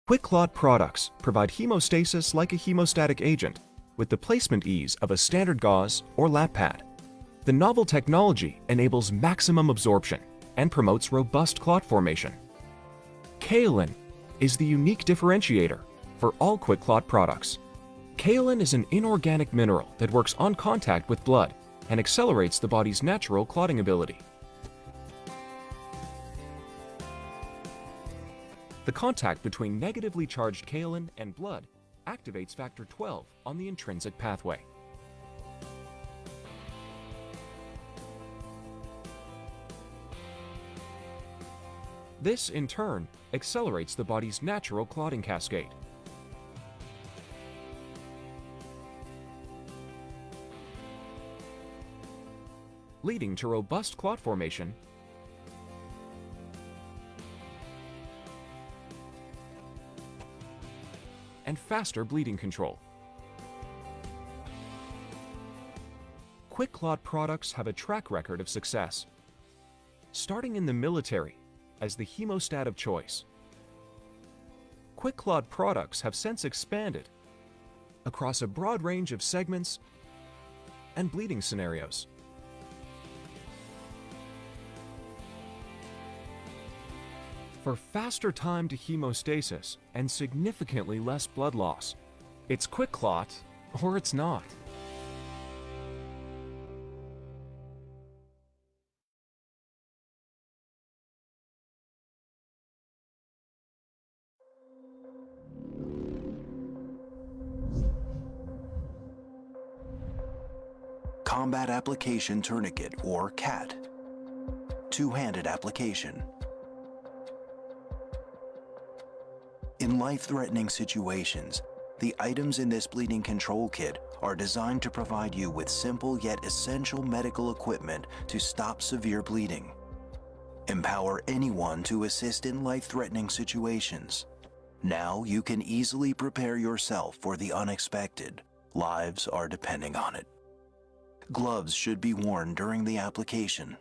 Quick clot products provide hemostasis like a hemostatic agent with the placement ease of a standard gauze or lap pad. The novel technology enables maximum absorption and promotes robust clot formation. Kaolin is the unique differentiator for all quick clot products. Kaolin is an inorganic mineral that works on contact with blood and accelerates the body's natural clotting ability. The contact between negatively charged kaolin and blood activates factor 12 on the intrinsic pathway. This, in turn, accelerates the body's natural clotting cascade. Leading to robust clot formation and faster bleeding control. Quick clot products have a track record of success, starting in the military as the hemostat of choice. Quick clot products have since expanded across a broad range of segments and bleeding scenarios. For faster time to hemostasis and significantly less blood loss, it's quick clot or it's not. Combat Application Tourniquet, or CAT. Two-handed application. In life-threatening situations, the items in this bleeding control kit are designed to provide you with simple yet essential medical equipment to stop severe bleeding. Empower anyone to assist in life-threatening situations. Now you can easily prepare yourself for the unexpected. Lives are depending on it. Gloves should be worn during the application.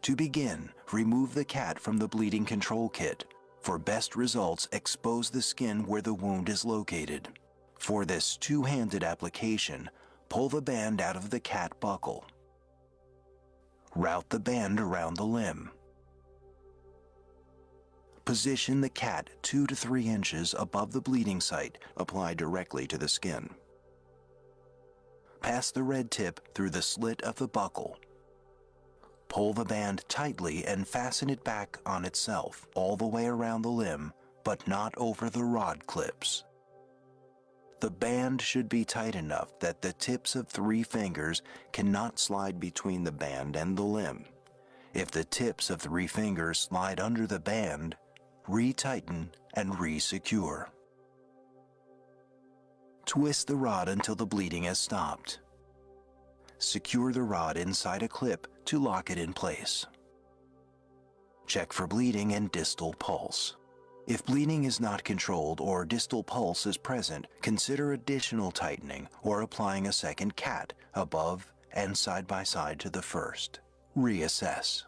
To begin, remove the CAT from the bleeding control kit. For best results, expose the skin where the wound is located. For this two-handed application, pull the band out of the CAT buckle. Route the band around the limb. Position the CAT 2 to 3 inches above the bleeding site, apply directly to the skin. Pass the red tip through the slit of the buckle. Pull the band tightly and fasten it back on itself all the way around the limb, but not over the rod clips. The band should be tight enough that the tips of 3 fingers cannot slide between the band and the limb. If the tips of 3 fingers slide under the band, re-tighten and re-secure. Twist the rod until the bleeding has stopped. Secure the rod inside a clip to lock it in place. Check for bleeding and distal pulse. If bleeding is not controlled or distal pulse is present, consider additional tightening or applying a second CAT above and side by side to the first. Reassess.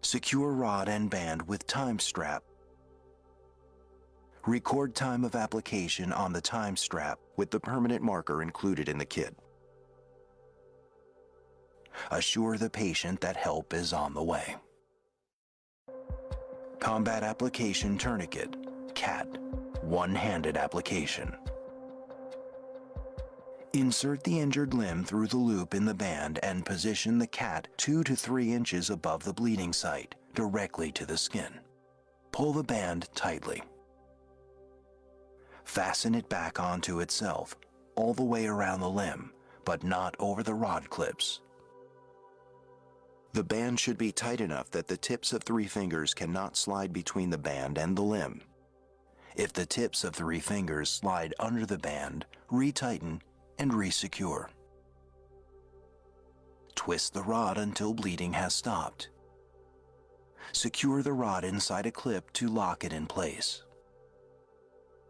Secure rod and band with time strap. Record time of application on the time strap with the permanent marker included in the kit. Assure the patient that help is on the way. Combat Application Tourniquet, CAT, one-handed application. Insert the injured limb through the loop in the band and position the CAT 2 to 3 inches above the bleeding site, directly to the skin. Pull the band tightly. Fasten it back onto itself, all the way around the limb, but not over the rod clips. The band should be tight enough that the tips of 3 fingers cannot slide between the band and the limb. If the tips of 3 fingers slide under the band, re-tighten and re-secure. Twist the rod until bleeding has stopped. Secure the rod inside a clip to lock it in place.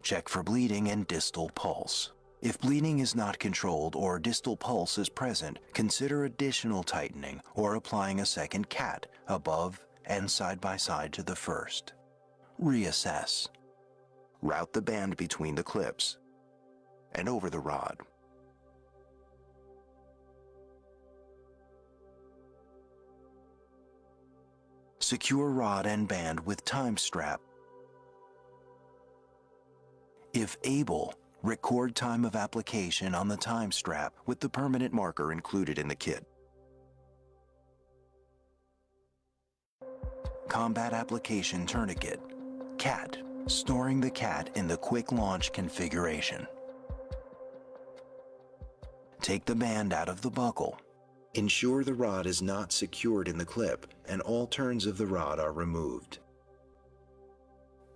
Check for bleeding and distal pulse. If bleeding is not controlled or distal pulse is present, consider additional tightening or applying a second CAT above and side by side to the first. Reassess. Route the band between the clips and over the rod. Secure rod and band with time strap. If able, record time of application on the time strap with the permanent marker included in the kit. Combat Application Tourniquet, CAT, storing the CAT in the quick launch configuration. Take the band out of the buckle. Ensure the rod is not secured in the clip and all turns of the rod are removed.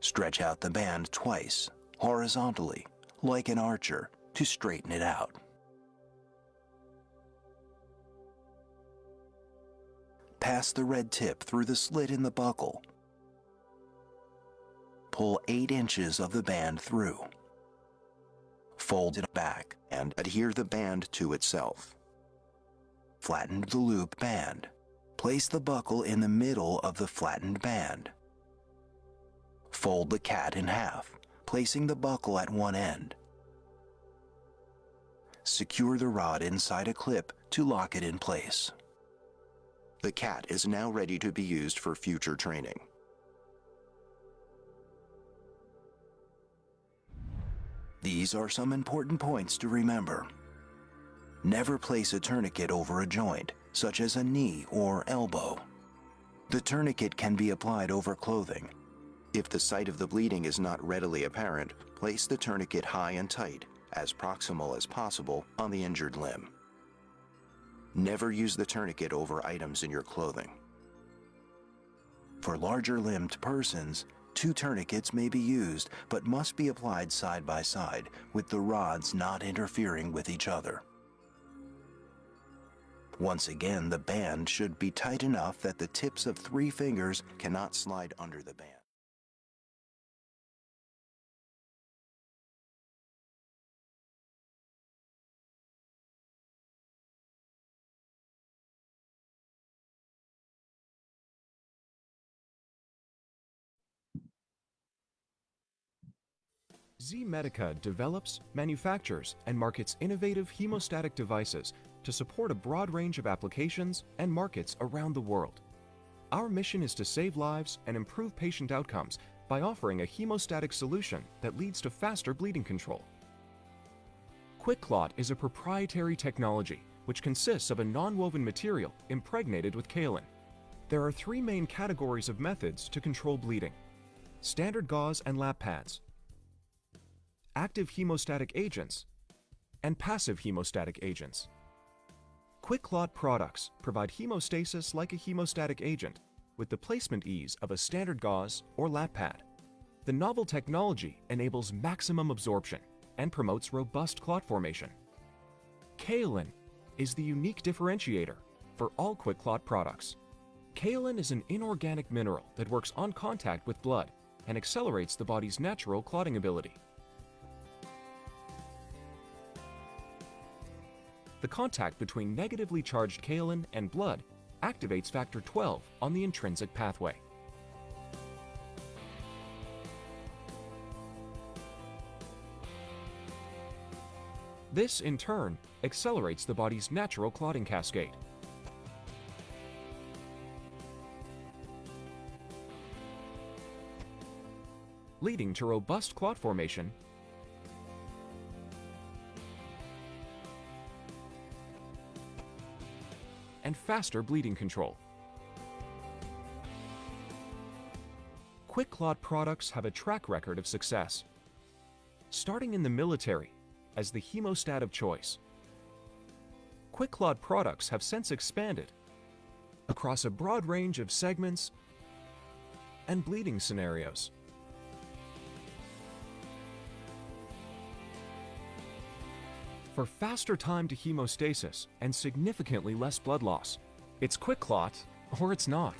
Stretch out the band twice, horizontally, like an archer, to straighten it out. Pass the red tip through the slit in the buckle. Pull 8 inches of the band through. Fold it back and adhere the band to itself. Flatten the loop band. Place the buckle in the middle of the flattened band. Fold the CAT in half, placing the buckle at one end. Secure the rod inside a clip to lock it in place. The CAT is now ready to be used for future training. These are some important points to remember. Never place a tourniquet over a joint, such as a knee or elbow. The tourniquet can be applied over clothing. If the site of the bleeding is not readily apparent, place the tourniquet high and tight, as proximal as possible, on the injured limb. Never use the tourniquet over items in your clothing. For larger limbed persons, 2 tourniquets may be used, but must be applied side by side, with the rods not interfering with each other. Once again, the band should be tight enough that the tips of 3 fingers cannot slide under the band. Z-Medica develops, manufactures, and markets innovative hemostatic devices to support a broad range of applications and markets around the world. Our mission is to save lives and improve patient outcomes by offering a hemostatic solution that leads to faster bleeding control. QuickClot is a proprietary technology which consists of a non-woven material impregnated with kaolin. There are 3 main categories of methods to control bleeding: standard gauze and lap pads, active hemostatic agents, and passive hemostatic agents. QuickClot products provide hemostasis like a hemostatic agent with the placement ease of a standard gauze or lap pad. The novel technology enables maximum absorption and promotes robust clot formation. Kaolin is the unique differentiator for all QuickClot products. Kaolin is an inorganic mineral that works on contact with blood and accelerates the body's natural clotting ability. The contact between negatively charged kaolin and blood activates factor 12 on the intrinsic pathway. This, in turn, accelerates the body's natural clotting cascade. Leading to robust clot formation and faster bleeding control. QuickClot products have a track record of success, starting in the military as the hemostat of choice. QuickClot products have since expanded across a broad range of segments and bleeding scenarios. For faster time to hemostasis and significantly less blood loss, it's QuickClot or it's not.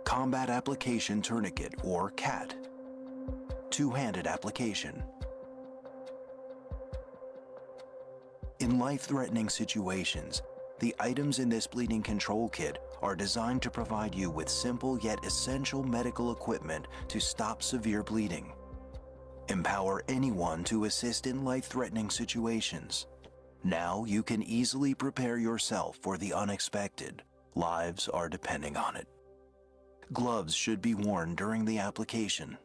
Combat Application Tourniquet, or CAT. two-handed application. In life-threatening situations, the items in this bleeding control kit are designed to provide you with simple yet essential medical equipment to stop severe bleeding. Empower anyone to assist in life-threatening situations. Now you can easily prepare yourself for the unexpected. Lives are depending on it. Gloves should be worn during the application.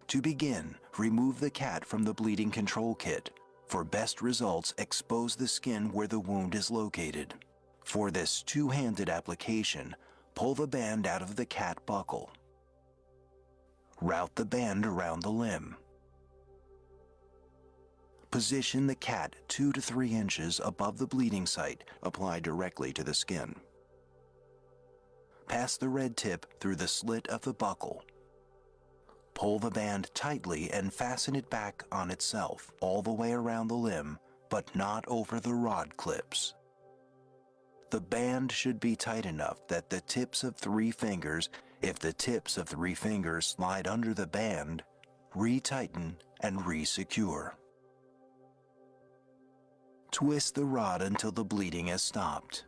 To begin, remove the cat from the bleeding control kit. For best results, expose the skin where the wound is located. For this two-handed application, pull the band out of the cat buckle. Route the band around the limb. Position the cat 2 to 3 inches above the bleeding site, apply directly to the skin. Pass the red tip through the slit of the buckle. Pull the band tightly and fasten it back on itself, all the way around the limb, but not over the rod clips. The band should be tight enough that the tips of 3 fingers, if the tips of 3 fingers slide under the band, re-tighten and re-secure. Twist the rod until the bleeding has stopped.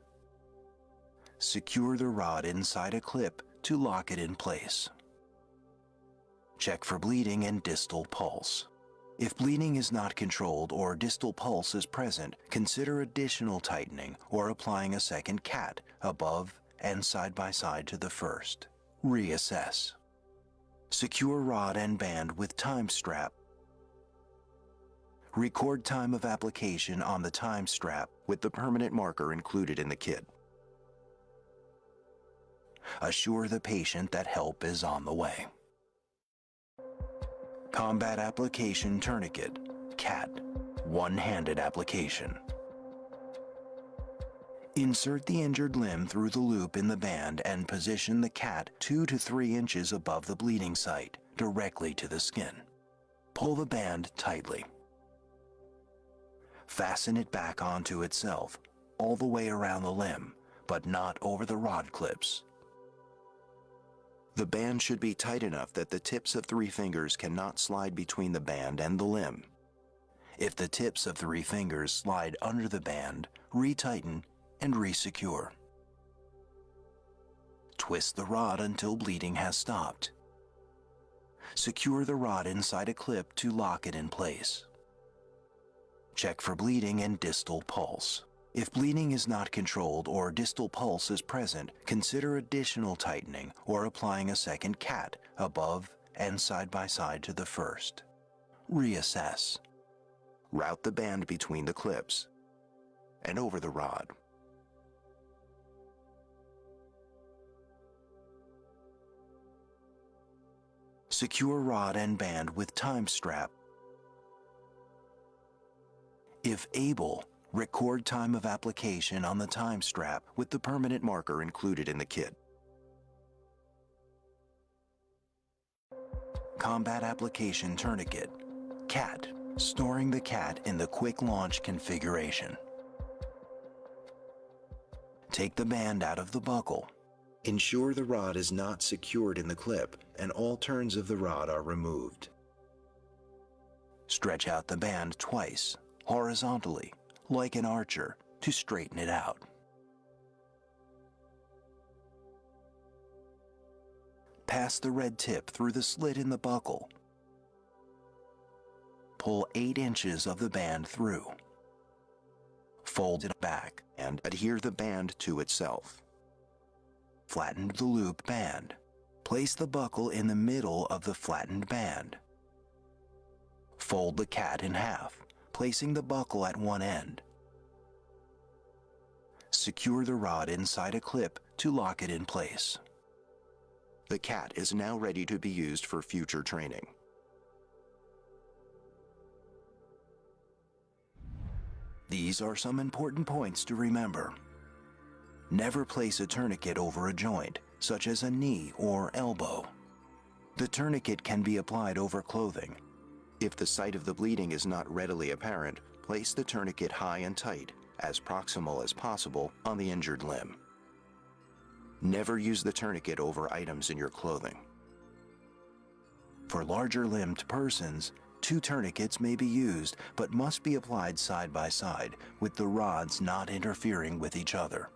Secure the rod inside a clip to lock it in place. Check for bleeding and distal pulse. If bleeding is not controlled or distal pulse is present, consider additional tightening or applying a second cat above and side by side to the first. Reassess. Secure rod and band with time strap. Record time of application on the time strap with the permanent marker included in the kit. Assure the patient that help is on the way. Combat Application Tourniquet, CAT, one-handed application. Insert the injured limb through the loop in the band and position the CAT 2 to 3 inches above the bleeding site, directly to the skin. Pull the band tightly. Fasten it back onto itself, all the way around the limb, but not over the rod clips. The band should be tight enough that the tips of 3 fingers cannot slide between the band and the limb. If the tips of 3 fingers slide under the band, re-tighten and re-secure. Twist the rod until bleeding has stopped. Secure the rod inside a clip to lock it in place. Check for bleeding and distal pulse. If bleeding is not controlled or distal pulse is present, consider additional tightening or applying a second cat above and side by side to the first. Reassess. Route the band between the clips and over the rod. Secure rod and band with time strap. If able, record time of application on the time strap with the permanent marker included in the kit. Combat Application Tourniquet, CAT, storing the CAT in the quick launch configuration. Take the band out of the buckle. Ensure the rod is not secured in the clip and all turns of the rod are removed. Stretch out the band twice, horizontally, like an archer, to straighten it out. Pass the red tip through the slit in the buckle. Pull 8 inches of the band through. Fold it back and adhere the band to itself. Flatten the loop band. Place the buckle in the middle of the flattened band. Fold the CAT in half, placing the buckle at one end. Secure the rod inside a clip to lock it in place. The CAT is now ready to be used for future training. These are some important points to remember. Never place a tourniquet over a joint, such as a knee or elbow. The tourniquet can be applied over clothing. If the site of the bleeding is not readily apparent, place the tourniquet high and tight, as proximal as possible, on the injured limb. Never use the tourniquet over items in your clothing. For larger limbed persons, 2 tourniquets may be used but must be applied side by side, with the rods not interfering with each other.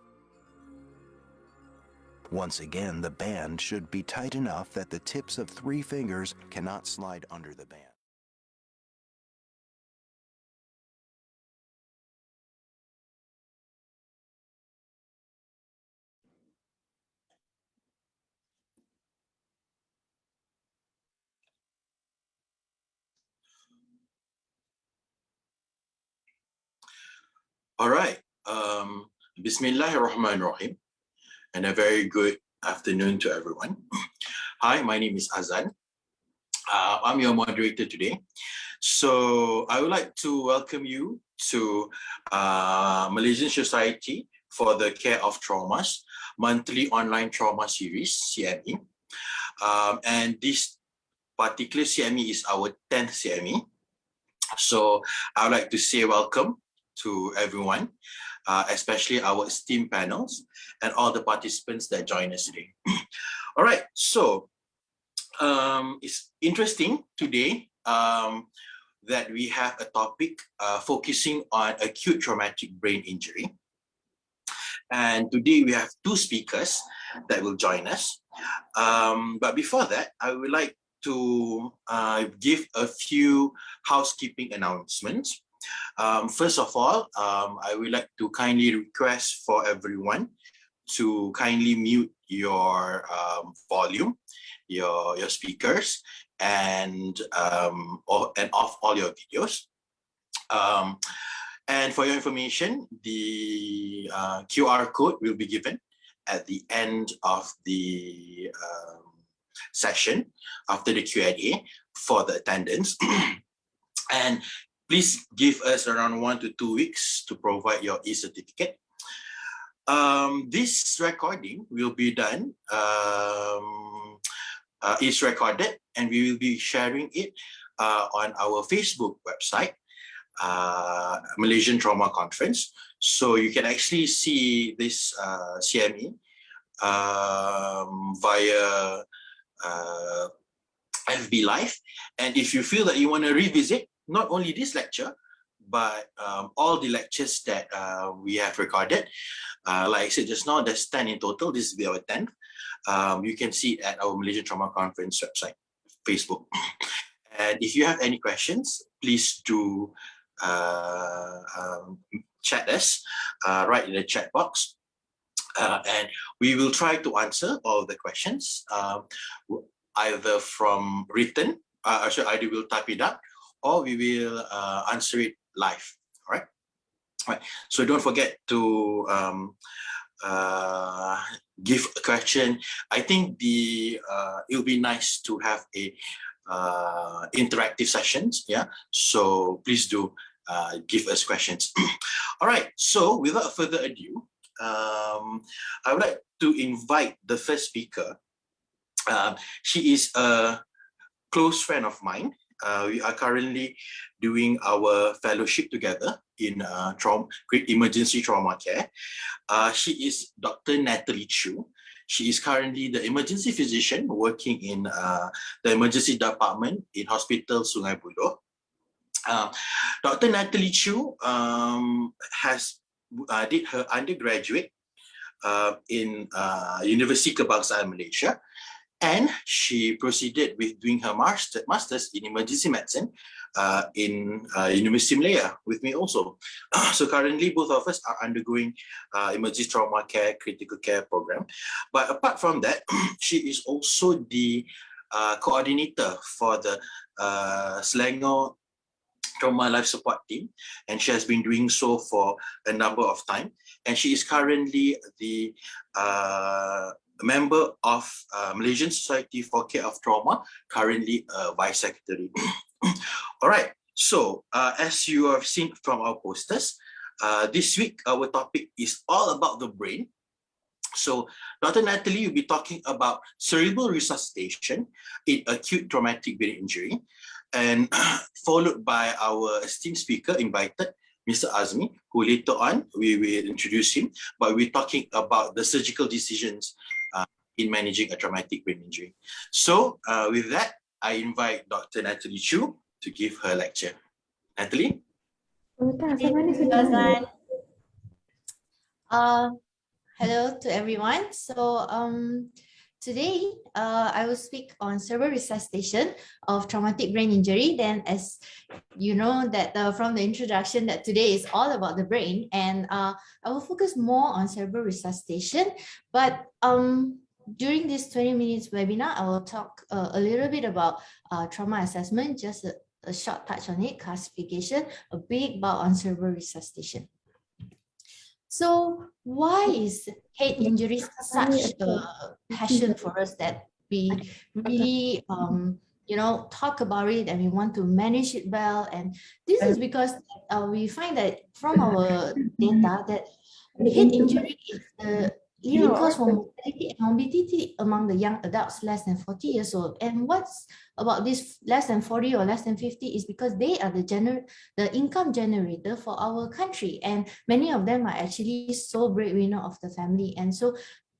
Once again, the band should be tight enough that the tips of 3 fingers cannot slide under the band. All right. Bismillahirrahmanirrahim, and a very good afternoon to everyone. Hi, my name is Azan. I'm your moderator today. So I would like to welcome you to Malaysian Society for the Care of Traumas monthly online trauma series, CME. And this particular CME is our 10th CME. So I would like to say welcome to everyone, especially our esteemed panels and all the participants that join us today. All right, so it's interesting today that we have a topic focusing on acute traumatic brain injury. And today we have 2 speakers that will join us. But before that, I would like to give a few housekeeping announcements. First of all, I would like to kindly request for everyone to kindly mute your volume, your speakers, and off all your videos. And for your information, the QR code will be given at the end of the session after the Q&A for the attendance. And please give us around 1 to 2 weeks to provide your e-certificate. This recording will be done, is recorded, and we will be sharing it on our Facebook website, Malaysian Trauma Conference. So you can actually see this CME via FB Live. And if you feel that you want to revisit not only this lecture, but all the lectures that we have recorded, like I said just now, there's 10 in total. This will be our 10th. You can see it at our Malaysian Trauma Conference website, Facebook. And if you have any questions, please do chat us right in the chat box. And we will try to answer all the questions, either from written, either we'll type it up, or we will answer it live. All right. All right. So don't forget to give a question. I think it'll be nice to have a interactive sessions. Yeah. So please do give us questions. All right. So without further ado, I would like to invite the first speaker. She is a close friend of mine. We are currently doing our fellowship together in emergency trauma care. She is Dr. Natalie Chu. She is currently the emergency physician working in the emergency department in Hospital Sungai Buloh. Dr. Natalie Chu did her undergraduate in University Kebangsaan Malaysia, and she proceeded with doing her master's in emergency medicine in University Malaya with me also. So currently both of us are undergoing emergency trauma care, critical care program. But apart from that, she is also the coordinator for the Selangor Trauma Life Support Team, and she has been doing so for a number of time. And she is currently the member of Malaysian Society for Care of Trauma, currently Vice Secretary. All right, so as you have seen from our posters, this week our topic is all about the brain. So Dr. Natalie will be talking about cerebral resuscitation in acute traumatic brain injury, and followed by our esteemed speaker invited, Mr. Azmi, who later on we will introduce him, but we're talking about the surgical decisions in managing a traumatic brain injury. So with that, I invite Dr. Natalie Chu to give her lecture. Natalie? Thank you, Azan. Hello to everyone. So today I will speak on cerebral resuscitation of traumatic brain injury. Then, as you know that from the introduction, that today is all about the brain, and I will focus more on cerebral resuscitation. But during this 20 minutes webinar, I will talk a little bit about trauma assessment, just a short touch on it, classification, a big bout on cerebral resuscitation. So why is head injuries such a passion for us that we really talk about it and we want to manage it well? And this is because we find that from our data that head injury is the leading cause for mortality and morbidity among the young adults less than 40 years old. And what's about this less than 40 or less than 50 is because they are the income generator for our country. And many of them are actually sole breadwinner of the family. And so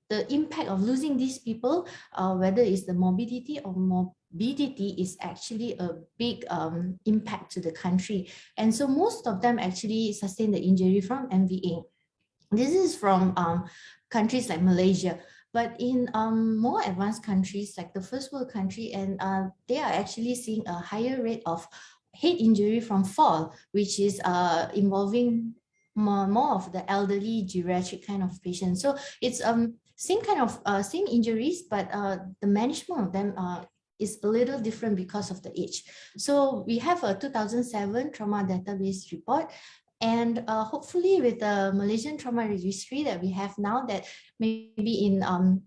the impact of losing these people, whether it's the morbidity or morbidity, is actually a big impact to the country. And so most of them actually sustain the injury from MVA. This is from countries like Malaysia, but in more advanced countries like the first world country, and they are actually seeing a higher rate of head injury from fall, which is involving more of the elderly geriatric kind of patients. So it's same kind of same injuries, but the management of them is a little different because of the age. So we have a 2007 trauma database report. And hopefully with the Malaysian trauma registry that we have now, that maybe in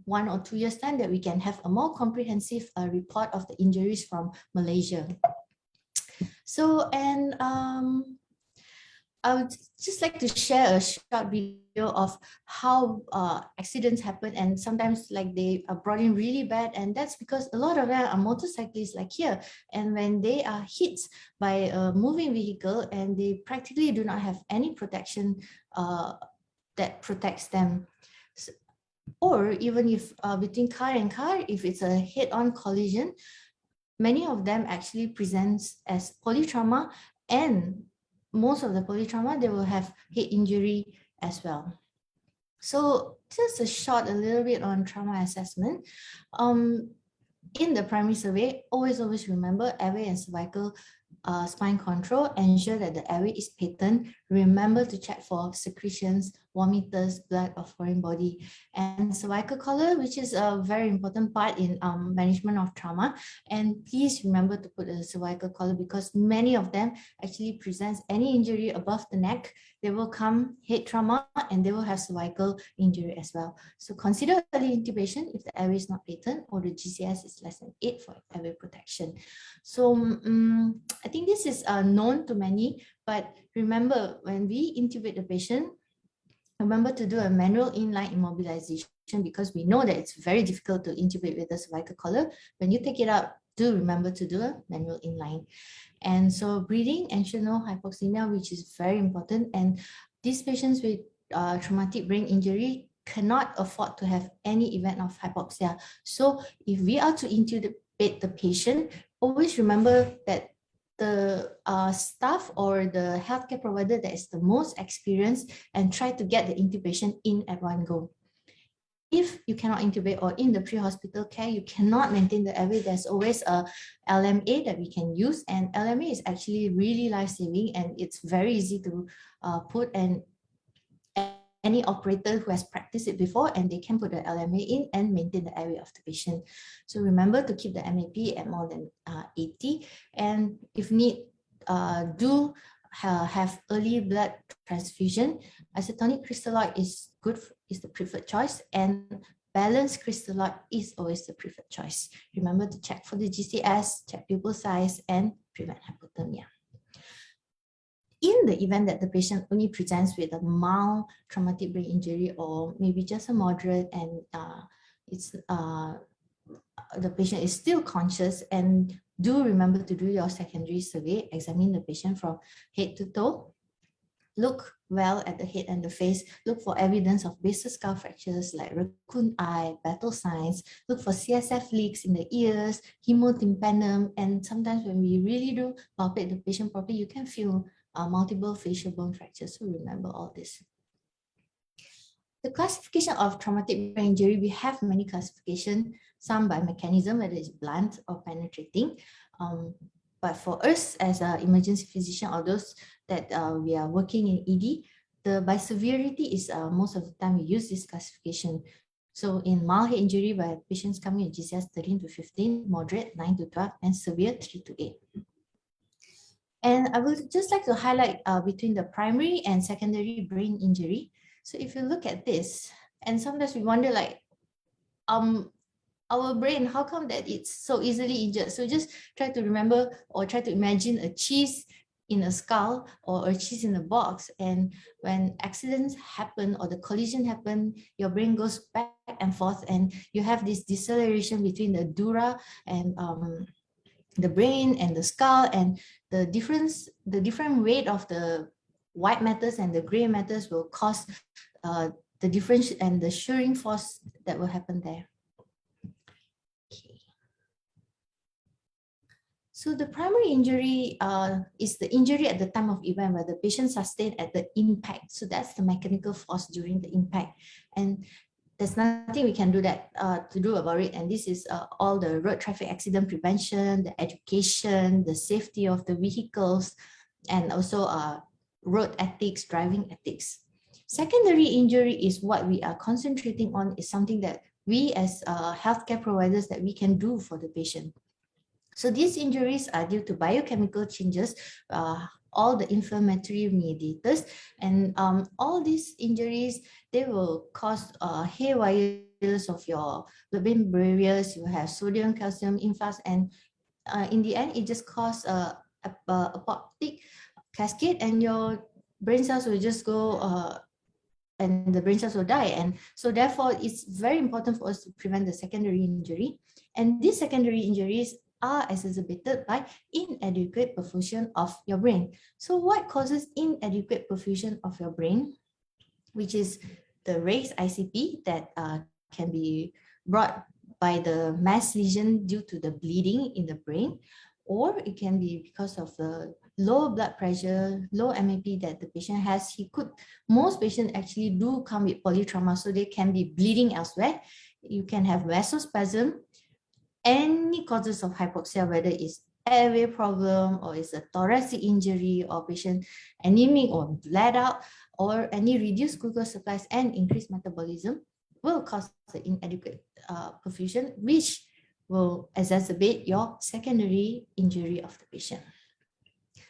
1 or 2 years time that we can have a more comprehensive report of the injuries from Malaysia. So, and I would just like to share a short video of how accidents happen, and sometimes like they are brought in really bad, and that's because a lot of them are motorcyclists like here, and when they are hit by a moving vehicle and they practically do not have any protection that protects them. So, or even if between car and car, if it's a head-on collision, many of them actually presents as polytrauma, and most of the polytrauma, they will have head injury as well. So just a little bit on trauma assessment. In the primary survey, always remember airway and cervical spine control. Ensure that the airway is patent. Remember to check for secretions, vomiters, blood, or foreign body. And cervical collar, which is a very important part in management of trauma. And please remember to put a cervical collar, because many of them actually presents any injury above the neck. They will come head trauma and they will have cervical injury as well. So consider early intubation if the airway is not patent or the GCS is less than 8 for airway protection. So I think this is known to many, but remember when we intubate the patient, remember to do a manual inline immobilization, because we know that it's very difficult to intubate with a cervical collar. When you take it out, do remember to do a manual inline. And so breathing, ensure no hypoxemia, which is very important. And these patients with traumatic brain injury cannot afford to have any event of hypoxia. So if we are to intubate the patient, always remember that the staff or the healthcare provider that is the most experienced, and try to get the intubation in at one go. If you cannot intubate, or in the pre-hospital care, you cannot maintain the airway, there's always a LMA that we can use. And LMA is actually really life-saving, and it's very easy to put, and any operator who has practiced it before, and they can put the LMA in and maintain the airway of the patient. So remember to keep the MAP at more than 80. And if need, do have early blood transfusion. Isotonic crystalloid is the preferred choice, and balanced crystalloid is always the preferred choice. Remember to check for the GCS, check pupil size, and prevent hypothermia. In the event that the patient only presents with a mild traumatic brain injury, or maybe just a moderate, and the patient is still conscious, and do remember to do your secondary survey, examine the patient from head to toe. look well at the head and the face, look for evidence of basal skull fractures like raccoon eye, battle signs, look for CSF leaks in the ears, hemotympanum, and sometimes when we really do palpate the patient properly, you can feel multiple facial bone fractures. So remember all this. The classification of traumatic brain injury, we have many classifications, some by mechanism, whether it's blunt or penetrating. But for us as an emergency physician or those that we are working in ED, by severity is most of the time we use this classification. So in mild head injury, by patients coming with GCS 13 to 15, moderate 9 to 12, and severe 3 to 8. And I would just like to highlight between the primary and secondary brain injury. So if you look at this, and sometimes we wonder like, our brain, how come that it's so easily injured? So just try to remember or try to imagine a cheese in a skull or a cheese in a box. And when accidents happen or the collision happen, your brain goes back and forth and you have this deceleration between the dura and the brain and the skull, and the different weight of the white matters and the gray matters will cause the difference and the shearing force that will happen there. Okay. So the primary injury is the injury at the time of event where the patient sustained at the impact. So that's the mechanical force during the impact. And there's nothing we can do about it. And this is all the road traffic accident prevention, the education, the safety of the vehicles, and also road ethics, driving ethics. Secondary injury is what we are concentrating on, is something that we as healthcare providers that we can do for the patient. So these injuries are due to biochemical changes, all the inflammatory mediators, and all these injuries, they will cause haywires of your blood-brain barriers. You have sodium, calcium, influx, and in the end, it just causes a apoptic cascade, and your brain cells will just go and the brain cells will die. And so therefore, it's very important for us to prevent the secondary injury. And these secondary injuries are exacerbated by inadequate perfusion of your brain. So what causes inadequate perfusion of your brain, which is the raised ICP that can be brought by the mass lesion due to the bleeding in the brain, or it can be because of the low blood pressure, low MAP that the patient has. Most patients actually do come with polytrauma, so they can be bleeding elsewhere. You can have vasospasm, any causes of hypoxia, whether it's airway problem or it's a thoracic injury or patient anemic or bled out, or any reduced glucose supplies and increased metabolism will cause the inadequate perfusion, which will exacerbate your secondary injury of the patient.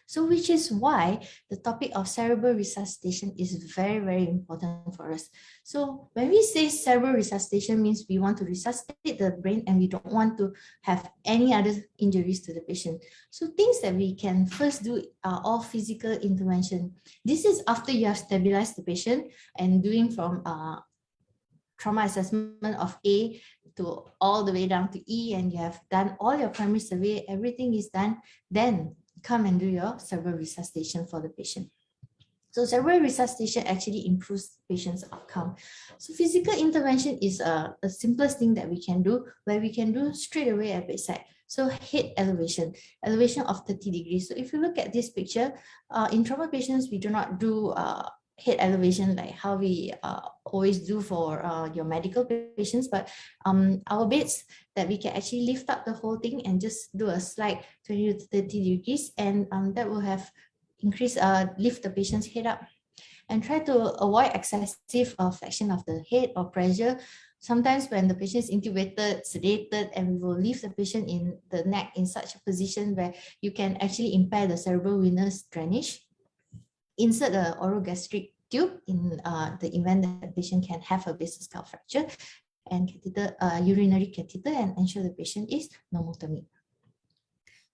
So which is why the topic of cerebral resuscitation is very, very important for us. So when we say cerebral resuscitation, means we want to resuscitate the brain and we don't want to have any other injuries to the patient. So things that we can first do are all physical intervention. This is after you have stabilized the patient and doing from trauma assessment of A to all the way down to E, and you have done all your primary survey, everything is done, then come and do your cerebral resuscitation for the patient. So cerebral resuscitation actually improves the patient's outcome. So physical intervention is the simplest thing that we can do, where we can do straight away at bedside. So head elevation of 30 degrees. So if you look at this picture, in trauma patients, we do not do head elevation like how we always do for your medical patients, but our beds that we can actually lift up the whole thing and just do a slight 20 to 30 degrees, and that will have lift the patient's head up. And try to avoid excessive flexion of the head or pressure. Sometimes when the patient is intubated, sedated, and we will leave the patient in the neck in such a position where you can actually impair the cerebral venous drainage. Insert the orogastric tube in the event that the patient can have a basal skull fracture, and urinary catheter, and ensure the patient is normotomy.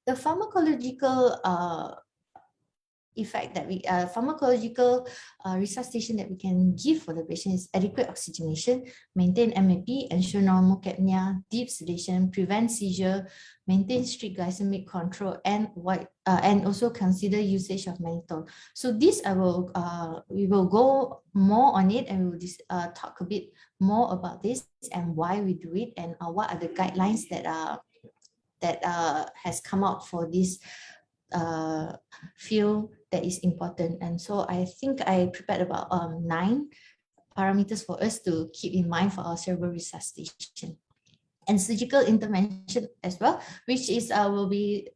The pharmacological effect that we pharmacological resuscitation that we can give for the patient is adequate oxygenation, maintain MAP, ensure normal capnia, deep sedation, prevent seizure, maintain strict glycemic control, and also consider usage of mannitol. So this we will go more on it, and we will talk a bit more about this and why we do it, and what are the guidelines that has come out for this field that is important. And so I think I prepared about 9 parameters for us to keep in mind for our cerebral resuscitation. And surgical intervention as well, which is will be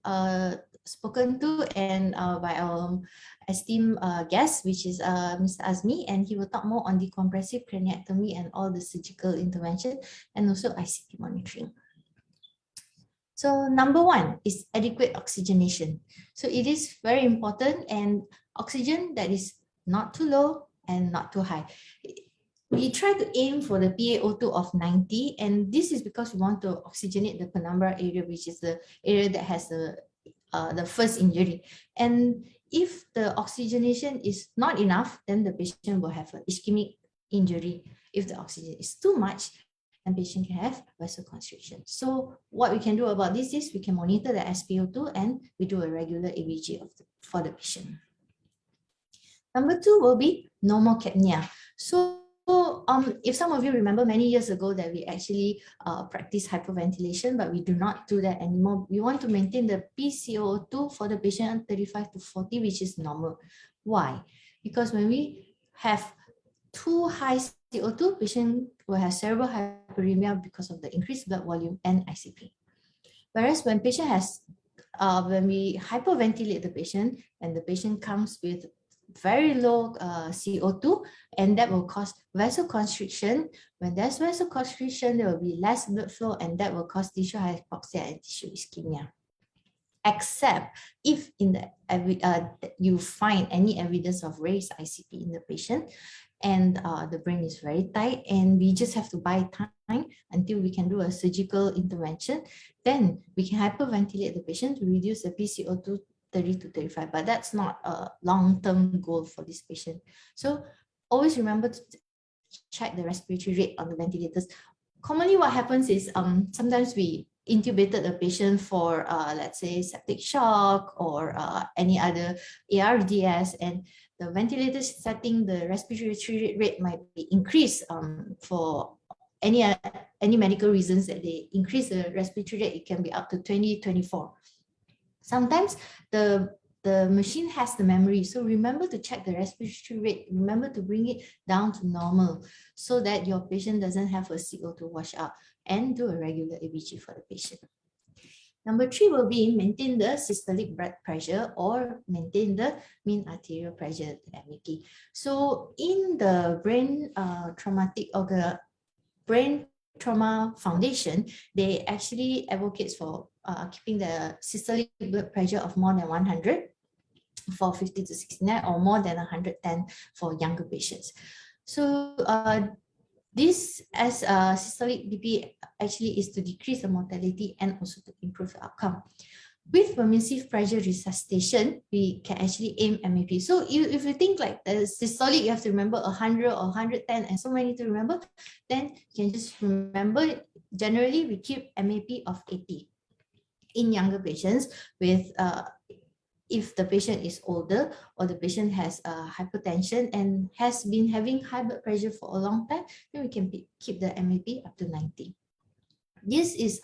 spoken to and by our esteemed guest, which is Mr. Azmi, and he will talk more on decompressive craniectomy and all the surgical intervention, and also ICP monitoring. So number 1 is adequate oxygenation. So it is very important, and oxygen that is not too low and not too high. We try to aim for the PaO2 of 90, and this is because we want to oxygenate the penumbra area, which is the area that has the first injury. And if the oxygenation is not enough, then the patient will have an ischemic injury. If the oxygen is too much, then patient can have vasoconstriction. So what we can do about this is we can monitor the SpO2 and we do a regular ABG for the patient. Number 2 will be normal capnia. So if some of you remember many years ago that we actually practice hyperventilation, but we do not do that anymore. We want to maintain the PCO2 for the patient 35 to 40, which is normal. Why? Because when we have too high CO2, patient will have cerebral hyperemia because of the increased blood volume and ICP. Whereas when patient has, when we hyperventilate the patient and the patient comes with very low CO2, and that will cause vasoconstriction. When there's vasoconstriction, there will be less blood flow, and that will cause tissue hypoxia and tissue ischemia. Except if in the you find any evidence of raised ICP in the patient, and the brain is very tight, and we just have to buy time until we can do a surgical intervention, then we can hyperventilate the patient to reduce the PCO2 30 to 35, but that's not a long-term goal for this patient. So always remember to check the respiratory rate on the ventilators. Commonly what happens is sometimes we intubated the patient for let's say septic shock or any other ARDS, and the ventilator setting, the respiratory rate might be increased for any medical reasons that they increase the respiratory rate. It can be up to 20, 24. Sometimes the machine has the memory, so remember to check the respiratory rate. Remember to bring it down to normal so that your patient doesn't have a CO2 washout, and do a regular ABG for the patient. Number 3 will be maintain the systolic blood pressure or maintain the mean arterial pressure, MAP. So in the brain traumatic or the brain trauma foundation, they actually advocates for keeping the systolic blood pressure of more than 100 for 50 to 69 or more than 110 for younger patients. So this as systolic BP actually is to decrease the mortality and also to improve the outcome. With permissive pressure resuscitation, we can actually aim MAP. So if you think like the systolic, you have to remember 100 or 110 and so many to remember, then you can just remember generally we keep MAP of 80. In younger patients with if the patient is older or the patient has hypertension and has been having high blood pressure for a long time, then we can keep the MAP up to 90. This is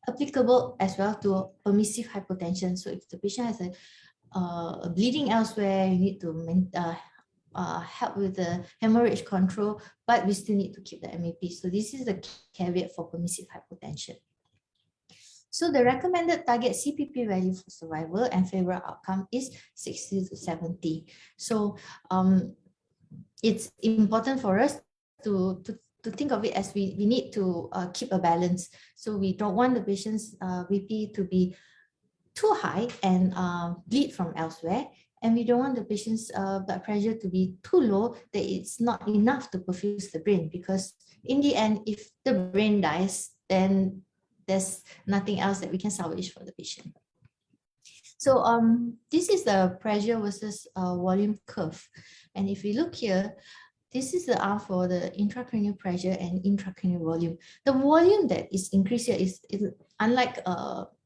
applicable as well to permissive hypotension. So if the patient has a bleeding elsewhere, you need to help with the hemorrhage control, but we still need to keep the MAP. So this is the caveat for permissive hypotension. So the recommended target CPP value for survival and favorable outcome is 60 to 70. So it's important for us to think of it as we need to keep a balance. So we don't want the patient's BP to be too high and bleed from elsewhere. And we don't want the patient's blood pressure to be too low that it's not enough to perfuse the brain. Because in the end, if the brain dies, then there's nothing else that we can salvage for the patient. So this is the pressure versus volume curve. And if you look here, this is the R for the intracranial pressure and intracranial volume. The volume that is increased here is unlike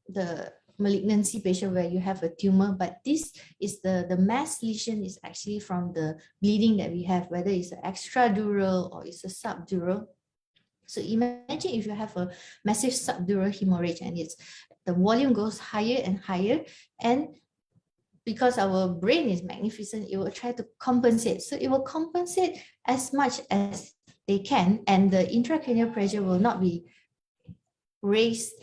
the malignancy patient where you have a tumor, but this is the mass lesion is actually from the bleeding that we have, whether it's an extradural or it's a subdural. So imagine if you have a massive subdural hemorrhage and the volume goes higher and higher, and because our brain is magnificent, it will try to compensate. So it will compensate as much as they can, and the intracranial pressure will not be raised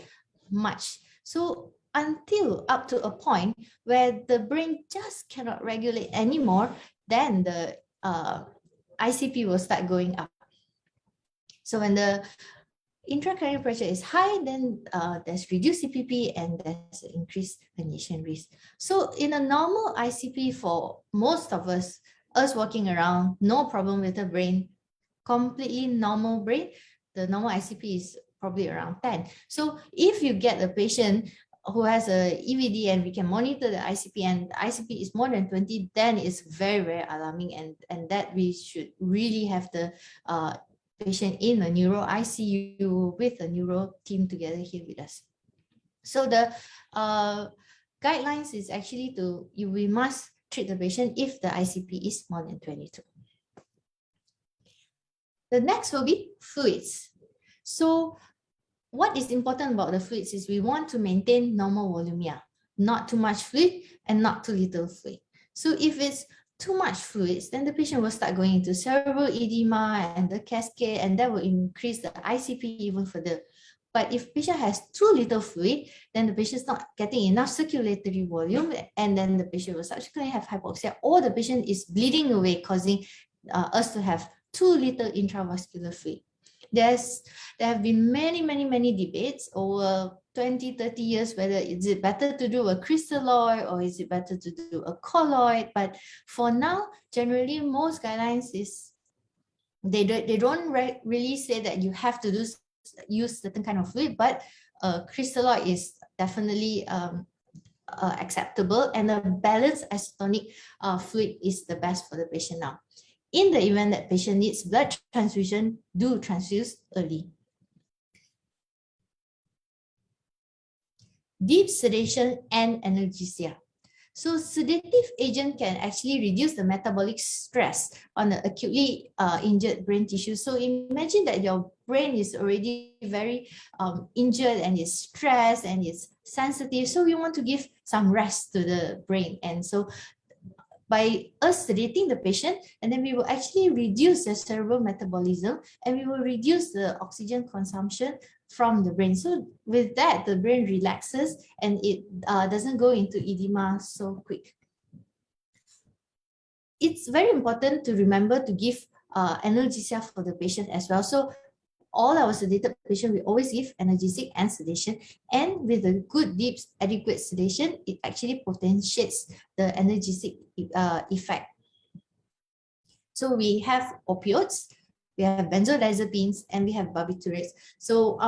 much. So until up to a point where the brain just cannot regulate anymore, then the ICP will start going up. So when the intracranial pressure is high, then there's reduced CPP and there's increased herniation risk. So in a normal ICP for most of us walking around, no problem with the brain, completely normal brain, the normal ICP is probably around 10. So if you get a patient who has a EVD and we can monitor the ICP and the ICP is more than 20, then it's very, very alarming, and that we should really have the patient in a neuro ICU with a neuro team together here with us. So the guidelines is actually we must treat the patient if the ICP is more than 22. The next will be fluids. So what is important about the fluids is we want to maintain normal volumia, not too much fluid and not too little fluid. So if it's too much fluids, then the patient will start going into cerebral edema and the cascade, and that will increase the ICP even further. But if patient has too little fluid, then the patient is not getting enough circulatory volume, and then the patient will subsequently have hypoxia, or the patient is bleeding away, causing us to have too little intravascular fluid. There have been many debates over 20, 30 years, whether is it better to do a crystalloid or is it better to do a colloid. But for now, generally, most guidelines is they don't really say that you have to use certain kind of fluid, but crystalloid is definitely acceptable, and a balanced isotonic fluid is the best for the patient now. In the event that patient needs blood transfusion, do transfuse early. Deep sedation and analgesia. So sedative agent can actually reduce the metabolic stress on the acutely injured brain tissue. So imagine that your brain is already very injured and is stressed and is sensitive. So we want to give some rest to the brain. And so by us sedating the patient, and then we will actually reduce the cerebral metabolism, and we will reduce the oxygen consumption from the brain. So with that, the brain relaxes and it doesn't go into edema so quick. It's very important to remember to give analgesia for the patient as well. So all our sedated patients, we always give analgesic and sedation. And with a good, deep, adequate sedation, it actually potentiates the analgesic effect. So we have opioids, we have benzodiazepines, and we have barbiturates. So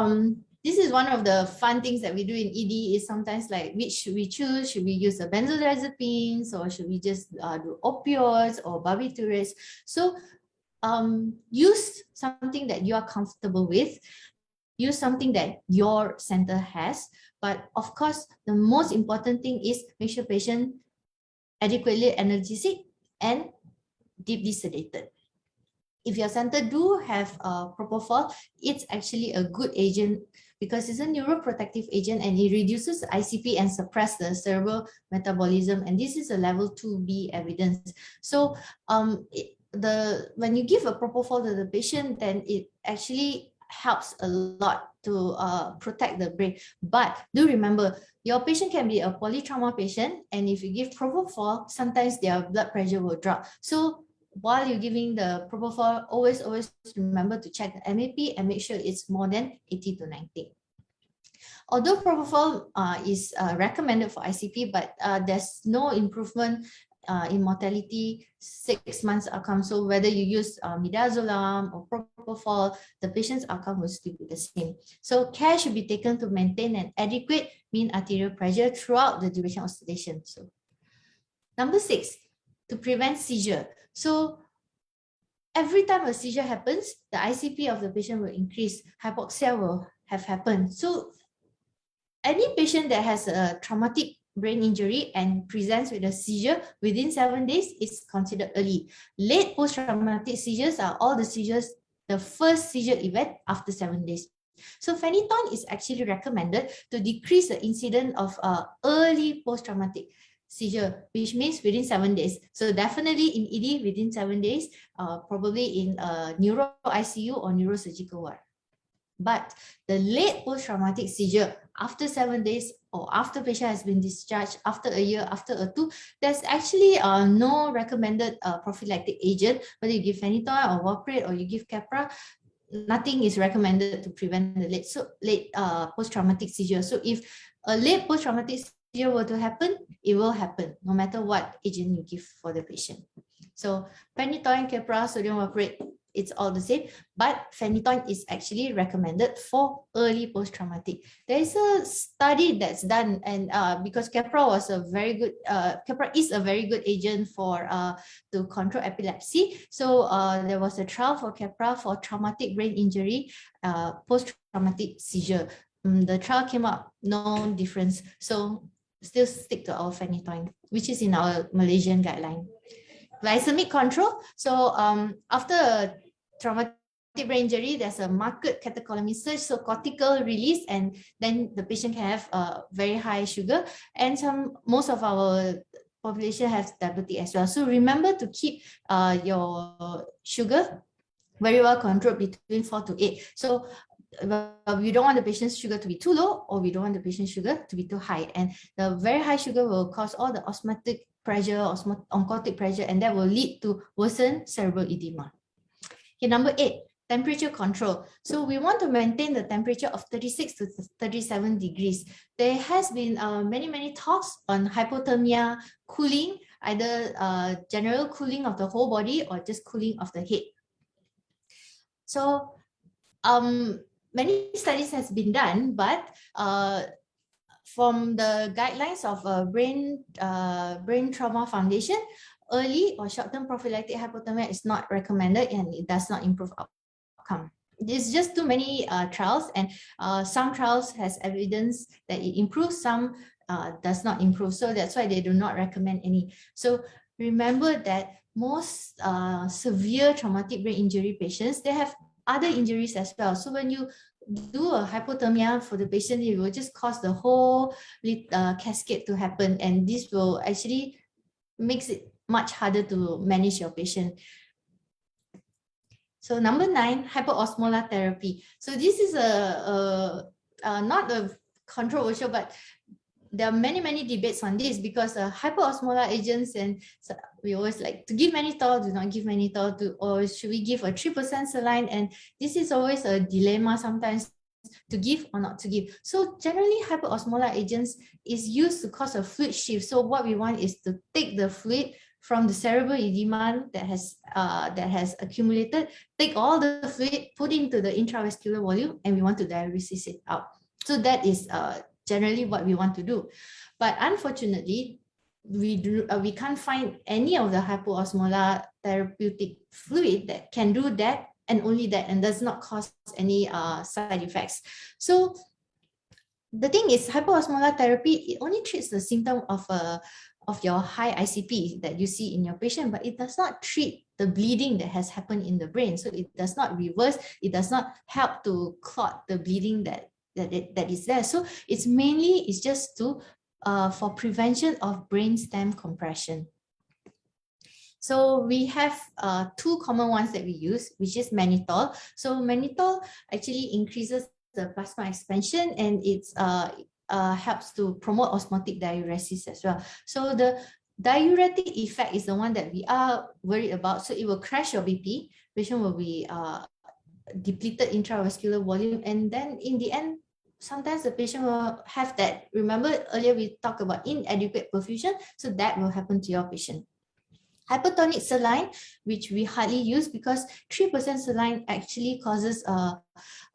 this is one of the fun things that we do in ED is sometimes like, which should we choose? Should we use the benzodiazepines, or should we just do opioids or barbiturates? So use something that you are comfortable with, use something that your center has. But of course, the most important thing is make sure patient adequately analgesic and deeply sedated. If your center do have propofol, it's actually a good agent because it's a neuroprotective agent and it reduces ICP and suppress the cerebral metabolism. And this is a level 2B evidence. So when you give a propofol to the patient, then it actually helps a lot to protect the brain. But do remember, your patient can be a polytrauma patient, and if you give propofol, sometimes their blood pressure will drop. So while you're giving the propofol, always remember to check the MAP and make sure it's more than 80 to 90. Although propofol is recommended for ICP, but there's no improvement in mortality 6 months outcome. So whether you use midazolam or propofol, the patient's outcome will still be the same. So care should be taken to maintain an adequate mean arterial pressure throughout the duration of sedation. So number 6, to prevent seizure. So every time a seizure happens, the ICP of the patient will increase, hypoxia will have happened. So any patient that has a traumatic brain injury and presents with a seizure within 7 days is considered early. Late post-traumatic seizures are all the seizures, the first seizure event after 7 days. So phenytoin is actually recommended to decrease the incidence of early post-traumatic seizure, which means within 7 days. So definitely in ED within 7 days, probably in neuro ICU or neurosurgical ward. But the late post-traumatic seizure after 7 days or after patient has been discharged, after a year, after a 2, there's actually no recommended prophylactic agent, whether you give phenytoin or valproate or you give Keppra. Nothing is recommended to prevent the late post-traumatic seizure. So if a late post-traumatic seizure were to happen, it will happen no matter what agent you give for the patient. So phenytoin, Keppra, sodium valproate, it's all the same, but phenytoin is actually recommended for early post-traumatic. There is a study that's done, and because Keppra was a very good, Keppra is a very good agent for to control epilepsy. So there was a trial for Keppra for traumatic brain injury, post-traumatic seizure. The trial came up, no difference. So still stick to our phenytoin, which is in our Malaysian guideline. Glycemic control. So after a traumatic brain injury, there's a marked catecholamine surge, so cortical release, and then the patient can have very high sugar, and most of our population has diabetes as well. So remember to keep your sugar very well controlled between 4 to 8. So we don't want the patient's sugar to be too low, or we don't want the patient's sugar to be too high. And the very high sugar will cause all the osmotic pressure, oncotic pressure, and that will lead to worsened cerebral edema. Okay, number 8, temperature control. So we want to maintain the temperature of 36 to 37 degrees. There has been many talks on hypothermia cooling, either general cooling of the whole body or just cooling of the head. So many studies has been done, but from the guidelines of Brain Trauma Foundation, early or short-term prophylactic hypothermia is not recommended, and it does not improve outcome. There's just too many trials, and some trials has evidence that it improves, some does not improve. So that's why they do not recommend any. So remember that most severe traumatic brain injury patients, they have other injuries as well. So when you do a hypothermia for the patient, it will just cause the whole cascade to happen, and this will actually makes it much harder to manage your patient. So number 9, hyperosmolar therapy. So this is not a controversial, but there are many debates on this, because hyperosmolar agents, and so we always like to give mannitol, do not give mannitol, or should we give a 3% saline? And this is always a dilemma sometimes, to give or not to give. So generally hyperosmolar agents is used to cause a fluid shift. So what we want is to take the fluid from the cerebral edema that has accumulated, take all the fluid, put into the intravascular volume, and we want to diuresis it out. So that is generally what we want to do. But unfortunately, we can't find any of the hyperosmolar therapeutic fluid that can do that, and only that, and does not cause any side effects. So the thing is, hyperosmolar therapy, it only treats the symptom of your high ICP that you see in your patient, but it does not treat the bleeding that has happened in the brain. So it does not reverse, it does not help to clot the bleeding that is there. So it's just to for prevention of brainstem compression. So we have 2 common ones that we use, which is mannitol. So mannitol actually increases the plasma expansion, and it's helps to promote osmotic diuresis as well. So the diuretic effect is the one that we are worried about. So it will crash your BP, patient will be depleted intravascular volume, and then in the end, sometimes the patient will have that. Remember earlier we talked about inadequate perfusion, so that will happen to your patient. Hypertonic saline, which we hardly use because 3% saline actually causes a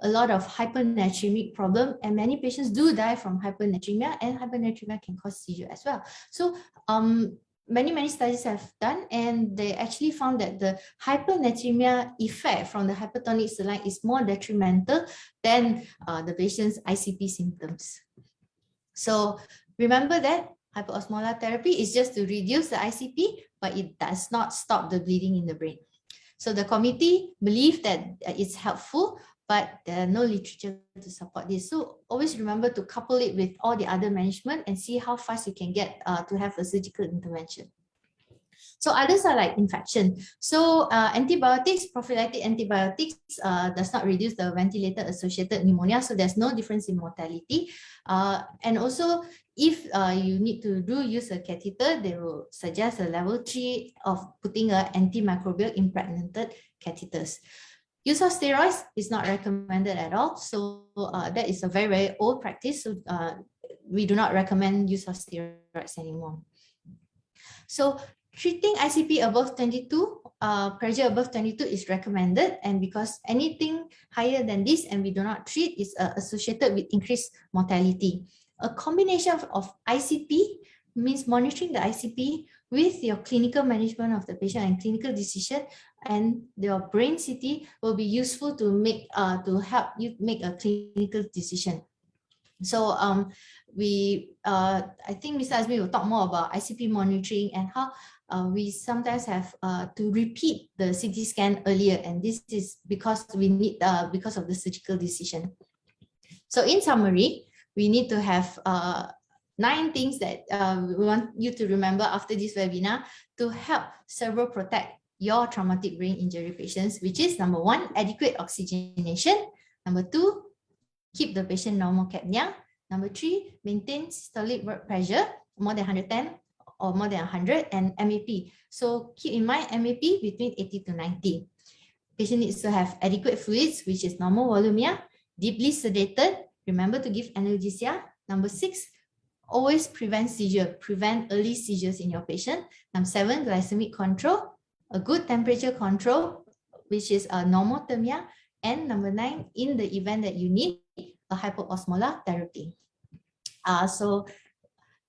lot of hypernatremic problem, and many patients do die from hypernatremia, and hypernatremia can cause seizure as well. So many studies have done, and they actually found that the hypernatremia effect from the hypertonic saline is more detrimental than the patient's ICP symptoms. So remember that hyperosmolar therapy is just to reduce the ICP, but it does not stop the bleeding in the brain. So the committee believe that it's helpful, but there are no literature to support this. So always remember to couple it with all the other management and see how fast you can get to have a surgical intervention. So others are like infection. So antibiotics, prophylactic antibiotics does not reduce the ventilator-associated pneumonia, so there's no difference in mortality. And also, if you need to use a catheter, they will suggest a level 3 of putting an antimicrobial impregnated catheters. Use of steroids is not recommended at all. So that is a very, very old practice. So we do not recommend use of steroids anymore. So treating ICP above 22, pressure above 22 is recommended, and because anything higher than this and we do not treat is associated with increased mortality. A combination of ICP means monitoring the ICP with your clinical management of the patient and clinical decision, and your brain CT will be useful to help you make a clinical decision. So I think Mr. Azmi will talk more about ICP monitoring and how we sometimes have to repeat the CT scan earlier, and this is because we need because of the surgical decision. So in summary, we need to have 9 things that we want you to remember after this webinar to help servo protect your traumatic brain injury patients, which is number 1, adequate oxygenation. Number 2, keep the patient normal capnia. Number 3, maintain systolic blood pressure more than 110 or more than 100, and MAP. So keep in mind MAP between 80 to 90. Patient needs to have adequate fluids, which is normal volumia, deeply sedated. Remember to give analgesia. Number 6, always prevent seizure. Prevent early seizures in your patient. Number 7, glycemic control, a good temperature control, which is a normothermia. And number 9, in the event that you need a hyperosmolar therapy. So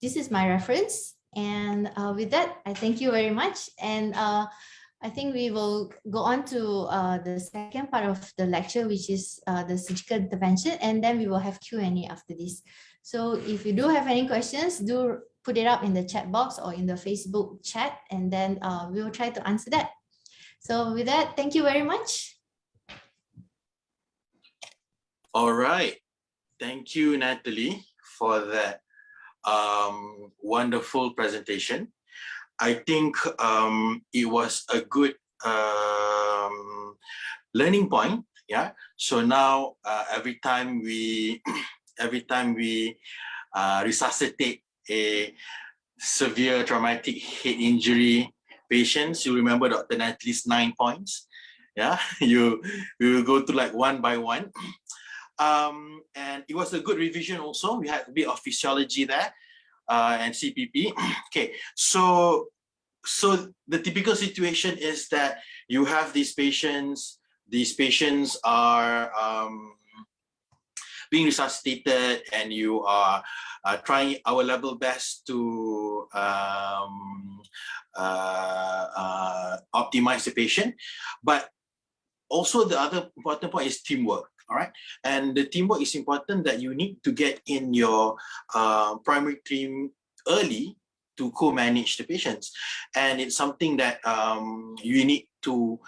this is my reference. And with that, I thank you very much. And I think we will go on to the second part of the lecture, which is the surgical intervention, and then we will have Q&A after this. So if you do have any questions, do put it up in the chat box or in the Facebook chat, and then we will try to answer that. So with that, thank you very much. All right. Thank you, Natalie, for that wonderful presentation. I think it was a good learning point. Yeah. So now every time we resuscitate a severe traumatic head injury patients, you remember Dr. Natalie's 9 points. Yeah. We will go through like one by one. And it was a good revision also. We had a bit of physiology there and CPP. Okay, so the typical situation is that you have these patients are being resuscitated, and you are trying our level best to optimize the patient. But also the other important point is teamwork. All right, and the teamwork is important, that you need to get in your primary team early to co-manage the patients, and it's something that you need to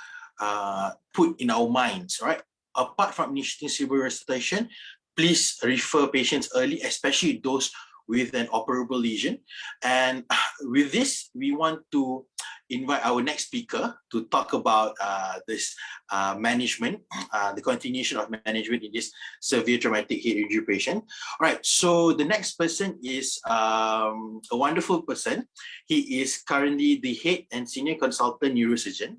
put in our minds. Right, apart from initiating cerebral resuscitation, please refer patients early, especially those with an operable lesion. And with this, we want to invite our next speaker to talk about this management, the continuation of management in this severe traumatic head injury patient. All right, so the next person is a wonderful person. He is currently the head and senior consultant neurosurgeon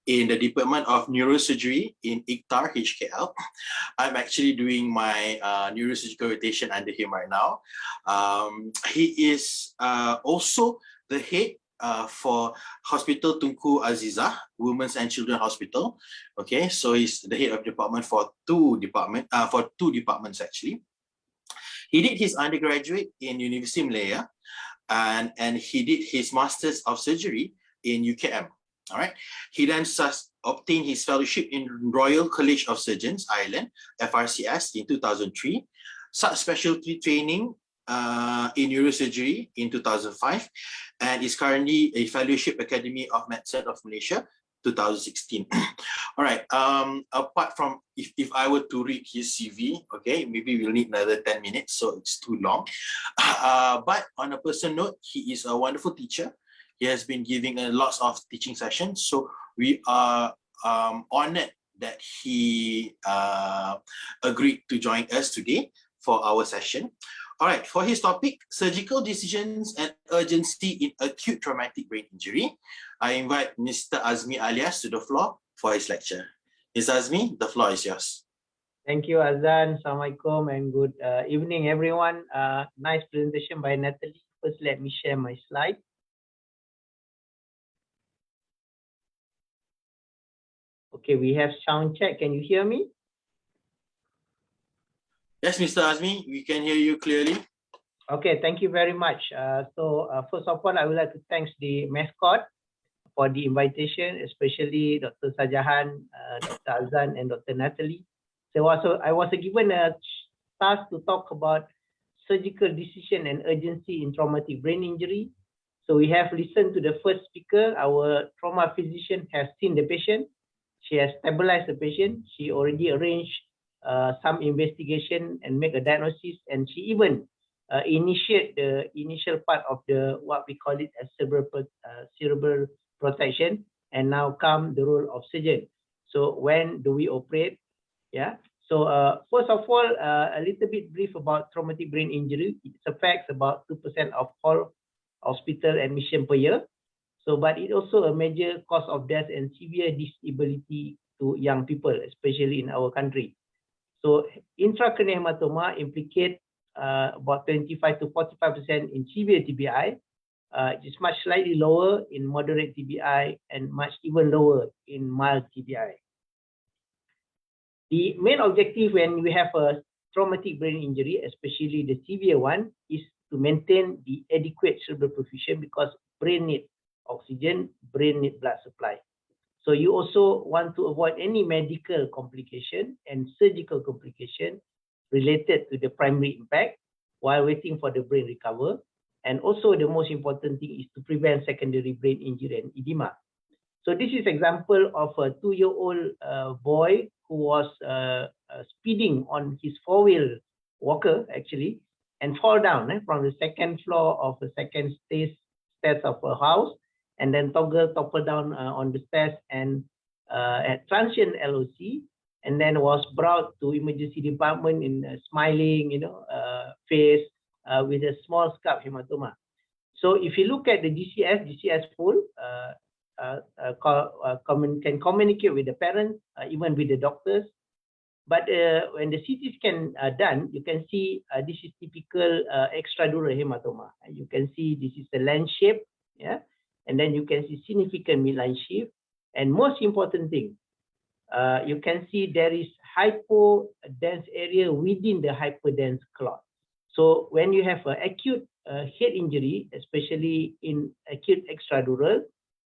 in the Department of Neurosurgery in IKTAR, HKL. I'm actually doing my neurosurgical rotation under him right now. He is also the head for Hospital Tunku Azizah, Women's and Children Hospital. Okay, so he's the head of department for two departments actually. He did his undergraduate in University Malaya, and he did his Masters of Surgery in UKM. All right. He then obtained his fellowship in Royal College of Surgeons, Ireland, FRCS, in 2003, subspecialty training in neurosurgery in 2005, and is currently a Fellowship Academy of Medicine of Malaysia, 2016. All right. Apart from, if I were to read his CV, okay, maybe we'll need another 10 minutes, so it's too long. But on a personal note, he is a wonderful teacher. He has been giving lots of teaching sessions, so we are honored that he agreed to join us today for our session. All right, for his topic, surgical decisions and urgency in acute traumatic brain injury, I invite Mr. Azmi Alias to the floor for his lecture. Ms. Azmi, the floor is yours. Thank you, Azan. Assalamualaikum and good evening, everyone. Nice presentation by Natalie. First, let me share my slide. Okay, we have sound check. Can you hear me? Yes, Mr. Azmi, we can hear you clearly. Okay, thank you very much. First of all, I would like to thank the mascot for the invitation, especially Dr. Sajahan, Dr. Azan, and Dr. Natalie. So I was given a task to talk about surgical decision and urgency in traumatic brain injury. So we have listened to the first speaker. Our trauma physician has seen the patient. She has stabilized the patient. She already arranged some investigation and make a diagnosis, and she even initiate the initial part of the what we call it as cerebral protection, and now come the role of surgeon. So when do we operate? Yeah. So first of all, a little bit brief about traumatic brain injury. It affects about 2% of all hospital admission per year. So, but it also a major cause of death and severe disability to young people, especially in our country. So intracranial hematoma implicate about 25 to 45% in severe TBI. It is much slightly lower in moderate TBI and much even lower in mild TBI. The main objective when we have a traumatic brain injury, especially the severe one, is to maintain the adequate cerebral perfusion, because brain needs oxygen, brain needs blood supply. So you also want to avoid any medical complication and surgical complication related to the primary impact while waiting for the brain recover. And also the most important thing is to prevent secondary brain injury and edema. So this is example of a 2-year-old boy who was speeding on his 4-wheel walker actually, and fall down from the second floor of the second stairs of a house, and then topple down on the stairs and had transient LOC, and then was brought to emergency department in a smiling, face with a small scalp hematoma. So if you look at the DCS full can communicate with the parents, even with the doctors. But when the CT scan done, you can see this is typical extradural hematoma. And you can see this is the lens shape, yeah. And then you can see significant midline shift. And most important thing, you can see there is hypodense area within the hyperdense clot. So when you have an acute head injury, especially in acute extradural,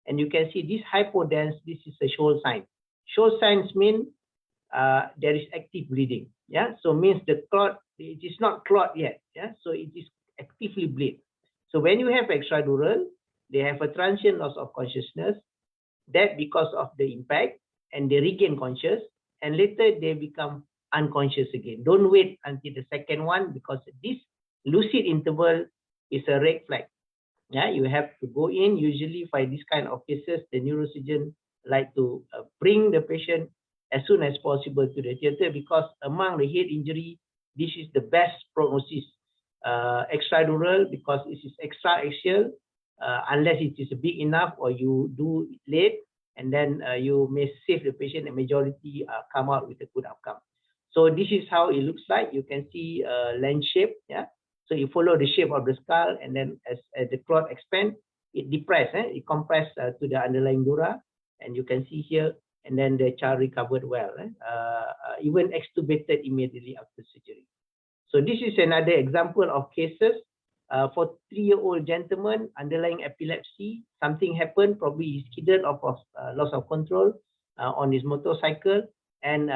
and you can see this hypodense, this is a shoal sign. Shoal signs mean there is active bleeding. Yeah, so means the clot, it is not clot yet. Yeah, so it is actively bleed. So when you have extradural, they have a transient loss of consciousness, that because of the impact, and they regain conscious, and later they become unconscious again. Don't wait until the second one, because this lucid interval is a red flag. Yeah, you have to go in. Usually for this kind of cases, the neurosurgeon like to bring the patient as soon as possible to the theater, because among the head injury, this is the best prognosis. Extradural, because it is extra-axial, unless it is big enough or you do it late, and then you may save the patient, and majority come out with a good outcome. So this is how it looks like. You can see lens shape. Yeah. So you follow the shape of the skull, and then as the clot expands, it depressed, it compressed to the underlying dura, and you can see here, and then the child recovered well, even extubated immediately after surgery. So this is another example of cases for 3-year-old gentleman, underlying epilepsy, something happened, probably he skidded off of loss of control on his motorcycle and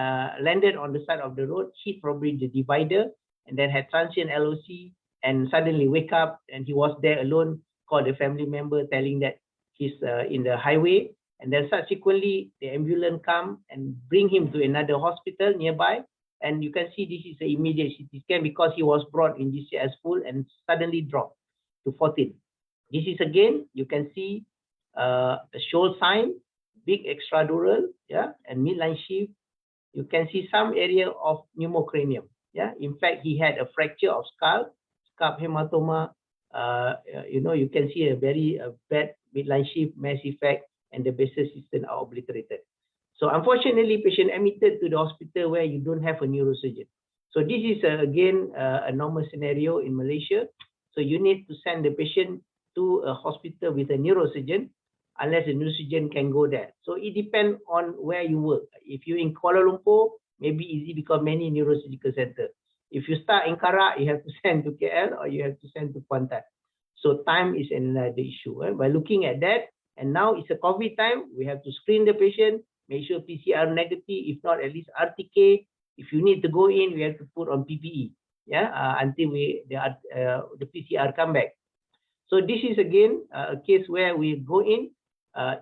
landed on the side of the road, hit probably the divider, and then had transient LOC, and suddenly wake up, and he was there alone, called a family member telling that he's in the highway, and then subsequently the ambulance come and bring him to another hospital nearby, and you can see this is an immediate CT scan because he was brought in GCS full and suddenly dropped to 14. This is again, you can see a shoal sign, big extradural, and midline shift. You can see some area of pneumocranium. In fact, he had a fracture of scalp hematoma. You can see a very bad midline shift, mass effect, and the basal system are obliterated. So unfortunately, patient admitted to the hospital where you don't have a neurosurgeon. So this is again a normal scenario in Malaysia. So you need to send the patient to a hospital with a neurosurgeon unless the neurosurgeon can go there. So it depends on where you work. If you're in Kuala Lumpur, maybe easy because many neurosurgical centers. If you start in Karak, you have to send to KL or you have to send to Kuantan. So time is another issue. By looking at that, and now it's a COVID time, we have to screen the patient, make sure PCR negative, if not at least RTK. If you need to go in, we have to put on PPE, until the PCR come back. So this is again a case where we go in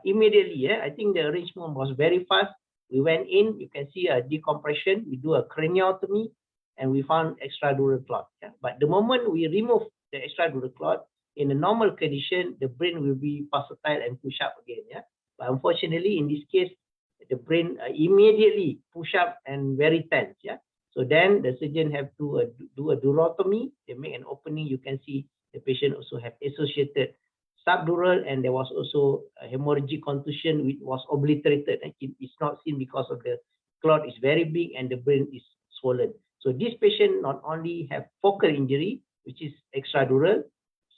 immediately. I think the arrangement was very fast. We went in, you can see a decompression, we do a craniotomy, and we found extradural clot. But the moment we remove the extradural clot, in a normal condition, the brain will be pulsatile and push up again. But unfortunately, in this case, the brain immediately push up and very tense. So then the surgeon have to do a durotomy. They make an opening. You can see the patient also have associated subdural, and there was also a hemorrhagic contusion which was obliterated. It's not seen because of the clot is very big and the brain is swollen. So this patient not only have focal injury, which is extradural,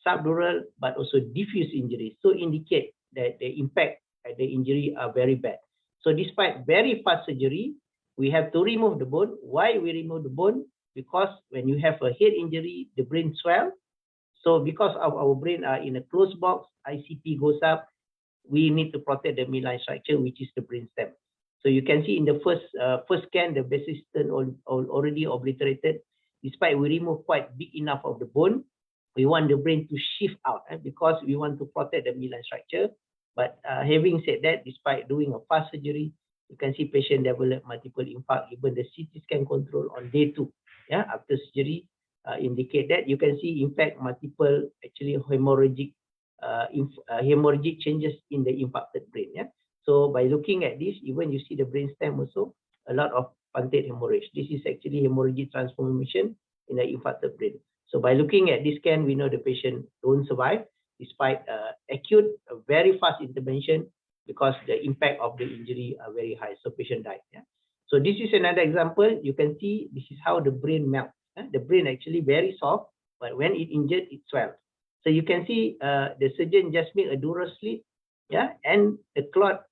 subdural, but also diffuse injury. So indicate that the impact and the injury are very bad. So despite very fast surgery, we have to remove the bone. Why we remove the bone? Because when you have a head injury, the brain swell. So because of our brain are in a closed box, ICP goes up, we need to protect the midline structure, which is the brainstem. So you can see in the first scan, the basal system already obliterated. Despite we remove quite big enough of the bone, we want the brain to shift out because we want to protect the midline structure. But having said that, despite doing a fast surgery, you can see patient develop multiple infarct. Even the CT scan control on day 2, after surgery, indicate that. You can see, in fact, multiple actually hemorrhagic changes in the infarcted brain. So by looking at this, even you see the brainstem also, a lot of punctate hemorrhage. This is actually hemorrhagic transformation in the infarcted brain. So by looking at this scan, we know the patient don't survive despite acute, very fast intervention because the impact of the injury are very high. So patient died. So this is another example. You can see this is how the brain melts. The brain actually very soft, but when it injured, it swells. So you can see the surgeon just made a dural slit, and the clot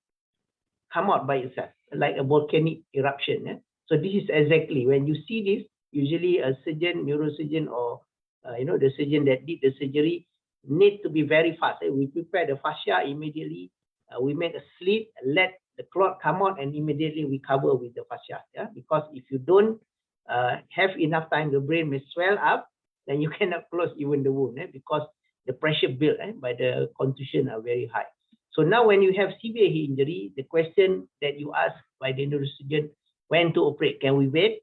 come out by itself like a volcanic eruption. So this is exactly when you see this. Usually a surgeon, neurosurgeon, or the surgeon that did the surgery need to be very fast. We prepare the fascia immediately. We make a slit, let the clot come out, and immediately we cover with the fascia. Because if you don't have enough time, the brain may swell up, then you cannot close even the wound because the pressure built by the contusion are very high. So now when you have severe head injury, the question that you ask by the neurosurgeon, when to operate? Can we wait?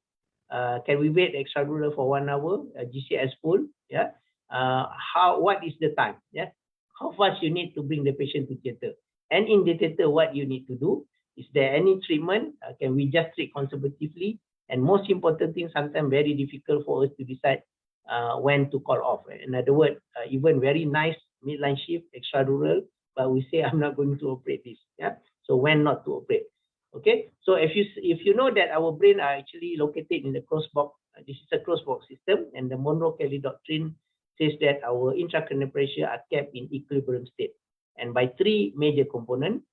Can we wait extradural for 1 hour? GCS full. What is the time? How fast you need to bring the patient to theater? And in the theater, what you need to do? Is there any treatment? Can we just treat conservatively? And most important thing, sometimes very difficult for us to decide when to call off. In other words, even very nice midline shift, extradural, but we say I'm not going to operate this. So when not to operate? Okay. So if you know that our brain are actually located in the closed box, this is a closed box system, and the Monroe-Kelly doctrine says that our intracranial pressure are kept in equilibrium state. and by three major components,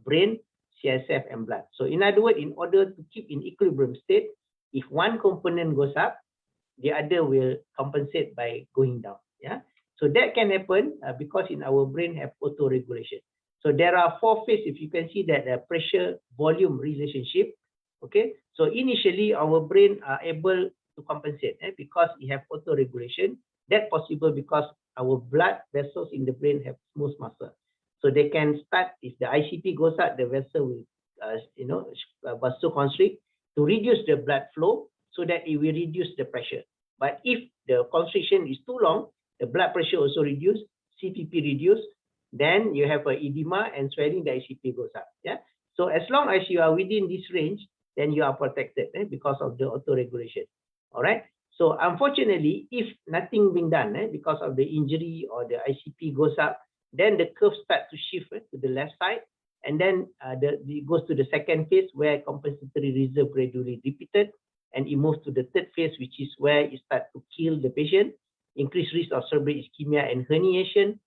brain, CSF, and blood. So in other words, in order to keep in equilibrium state, if one component goes up, the other will compensate by going down. Yeah. So that can happen because in our brain have auto-regulation. So there are four phases. If you can see that the pressure-volume relationship. Okay. So initially our brain are able to compensate because it have auto-regulation. That possible because our blood vessels in the brain have smooth muscle. So they can start, if the ICP goes up, the vessel will, vasoconstrict to reduce the blood flow so that it will reduce the pressure. But if the constriction is too long, the blood pressure also reduce, CPP reduce, then you have an edema and swelling, the ICP goes up. Yeah. So as long as you are within this range, then you are protected because of the auto-regulation. All right. So unfortunately, if nothing being done because of the injury or the ICP goes up, then the curve starts to shift to the left side, and then it goes to the second phase where compensatory reserve gradually repeated, and it moves to the third phase, which is where it starts to kill the patient, increased risk of cerebral ischemia and herniation,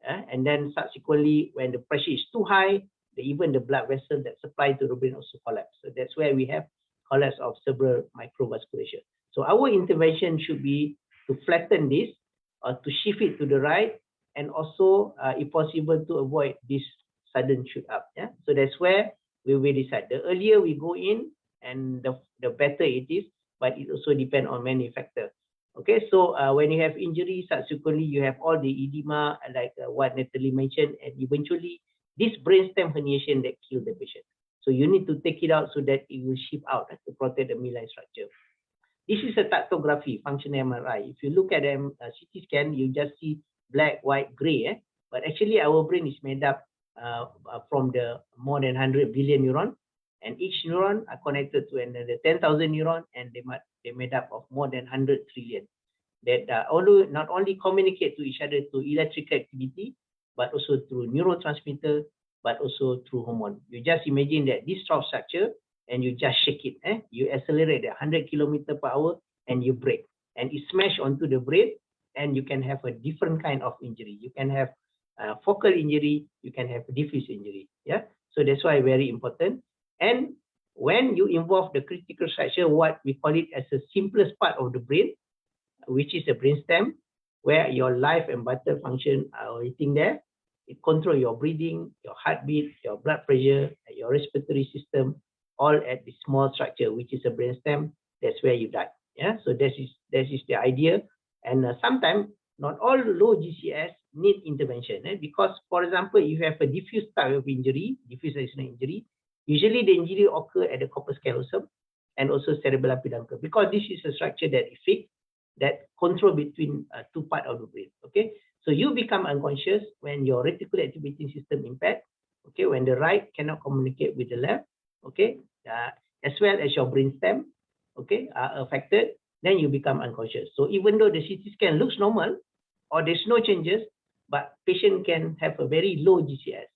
and then subsequently, when the pressure is too high, even the blood vessel that supply to the brain also collapse. So that's where we have collapse of cerebral microvasculature. So our intervention should be to flatten this or to shift it to the right, and also, if possible, to avoid this sudden shoot up. Yeah. So that's where we will decide. The earlier we go in, and the better it is, but it also depends on many factors. Okay. So when you have injury, subsequently you have all the edema, like what Natalie mentioned, and eventually this brainstem herniation that kills the patient. So you need to take it out so that it will shift out to protect the midline structure. This is a tactography, functional MRI. If you look at a CT scan, you just see black, white, gray. But actually, our brain is made up from the more than 100 billion neurons, and each neuron are connected to another 10,000 neurons, and they made up of more than 100 trillion. That although not only communicate to each other through electrical activity, but also through neurotransmitter, but also through hormone. You just imagine that this strong structure, and you just shake it. You accelerate at 100 km per hour, and you brake, and it smash onto the brain, and you can have a different kind of injury. You can have focal injury, you can have diffuse injury. Yeah, so that's why very important. And when you involve the critical structure, what we call it as the simplest part of the brain, which is the brainstem, where your life and vital function are waiting there. It controls your breathing, your heartbeat, your blood pressure, your respiratory system, all at the small structure, which is a brainstem. That's where you die. Yeah, so that is the idea. And sometimes not all low GCS need intervention because, for example, you have a diffuse type of injury, diffuse axonal injury. Usually, the injury occur at the corpus callosum and also cerebellum peduncle, because this is a structure that is fixed, that control between two parts of the brain. Okay, so you become unconscious when your reticular activating system impaired. Okay, when the right cannot communicate with the left. Okay, as well as your brainstem. Okay, are affected. Then you become unconscious. So even though the CT scan looks normal or there's no changes, but patient can have a very low GCS.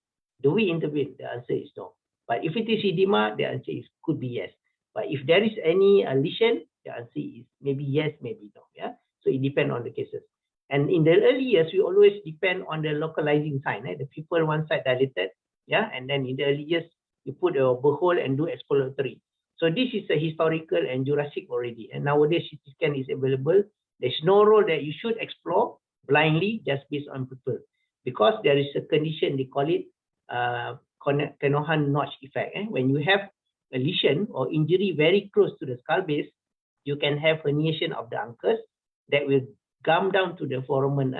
Do we intervene? The answer is no. But if it is edema, the answer is could be yes. But if there is any lesion, the answer is maybe yes, maybe no. Yeah. So it depends on the cases. And in the early years, we always depend on the localizing sign. The pupil one side dilated. Yeah. And then in the early years, you put a hole and do exploratory. So this is a historical and Jurassic already. And nowadays, CT scan is available. There's no role that you should explore blindly just based on pupil, because there is a condition, they call it Kenohan-Notch effect. When you have a lesion or injury very close to the skull base, you can have herniation of the uncus that will gum down to the foramen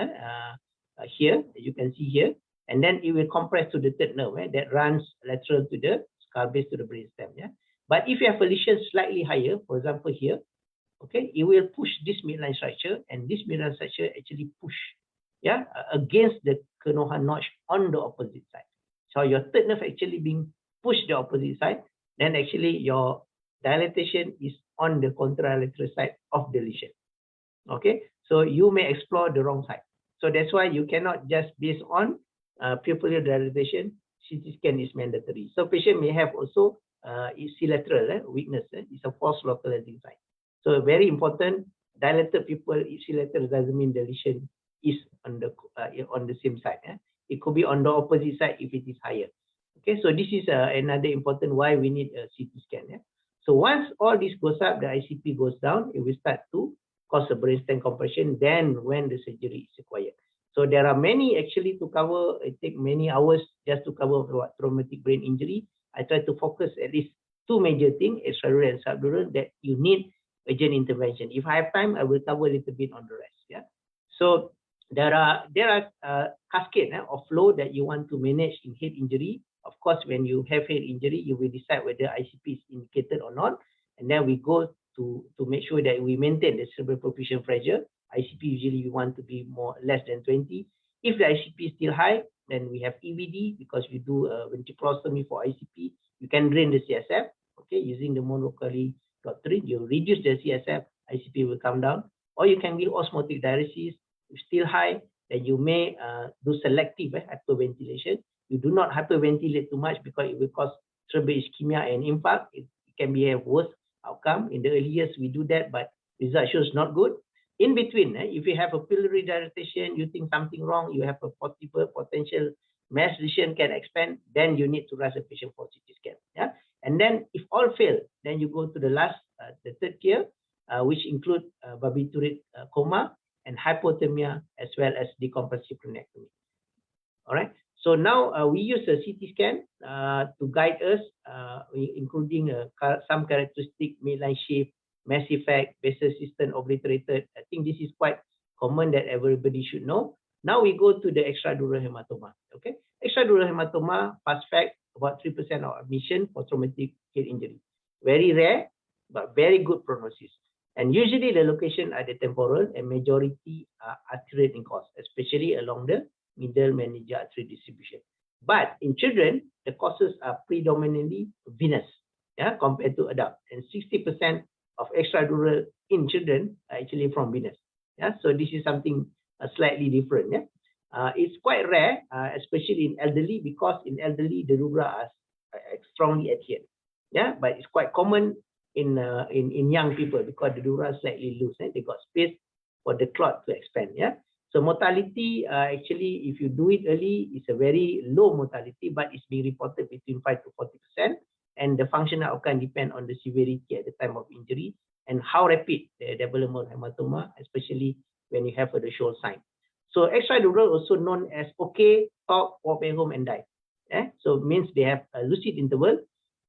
here, you can see here, and then it will compress to the third nerve that runs lateral to the skull base to the brainstem. Yeah. But if you have a lesion slightly higher, for example here, okay, it will push this midline structure, and this midline structure actually push, yeah, against the Kenohan-Notch on the opposite side. So your third nerve actually being pushed the opposite side, then actually your dilatation is on the contralateral side of the lesion. Okay, so you may explore the wrong side. So that's why you cannot just based on pupillar dilatation, CT scan is mandatory. So patient may have also ipsilateral weakness. It's a false localizing site. So very important, dilated pupil ipsilateral doesn't mean the lesion is on the same side. It could be on the opposite side if it is higher. Okay, so this is another important why we need a CT scan. Yeah? So once all this goes up, the ICP goes down, it will start to cause a brainstem compression, then when the surgery is required. So there are many actually to cover. It takes many hours just to cover what traumatic brain injury. I try to focus at least two major things, extradural and subdural, that you need urgent intervention. If I have time, I will cover a little bit on the rest. Yeah. So there are cascade of flow that you want to manage in head injury. Of course, when you have head injury, you will decide whether ICP is indicated or not, and then we go to make sure that we maintain the cerebral perfusion pressure. ICP usually we want to be less than 20. If the ICP is still high, then we have EVD, because we do ventriculostomy for ICP. You can drain the CSF, okay, using the monochronically doctrine. You reduce the CSF, ICP will come down, or you can give osmotic diuresis. If still high, then you may do selective hyperventilation. You do not hyperventilate too much because it will cause cerebral ischemia and infarct. It can be a worse outcome. In the early years, we do that, but result shows not good. In between, if you have a pylori dilatation, you think something wrong, you have a possible potential mass lesion can expand, then you need to rush the patient for CT scan. Yeah, and then if all fail, then you go to the last, the third tier, which include barbiturate coma and hypothermia, as well as decompressive cranectomy. All right. So now we use a CT scan to guide us, including some characteristic midline shift, mass effect, basal cistern obliterated. I think this is quite common that everybody should know. Now we go to the extradural hematoma. Okay, extradural hematoma, fast fact, about 3% of admission for traumatic head injury. Very rare, but very good prognosis. And usually the location are the temporal, and majority are arterial in cause, especially along the middle meningeal artery distribution. But in children, the causes are predominantly venous, yeah, compared to adult. And 60% of extradural in children are actually from venous. Yeah, so this is something slightly different. Yeah, it's quite rare, especially in elderly, because in elderly the dura are strongly adhered. Yeah, but it's quite common in young people because the dura is slightly loose. They got space for the clot to expand. Yeah. So mortality, actually, if you do it early, it's a very low mortality, but it's being reported between 5 to 40%. And the functional outcome depend on the severity at the time of injury and how rapid the development of hematoma, especially when you have the shoal sign. So extradural, also known as okay, talk, walk back home and die. So it means they have a lucid interval,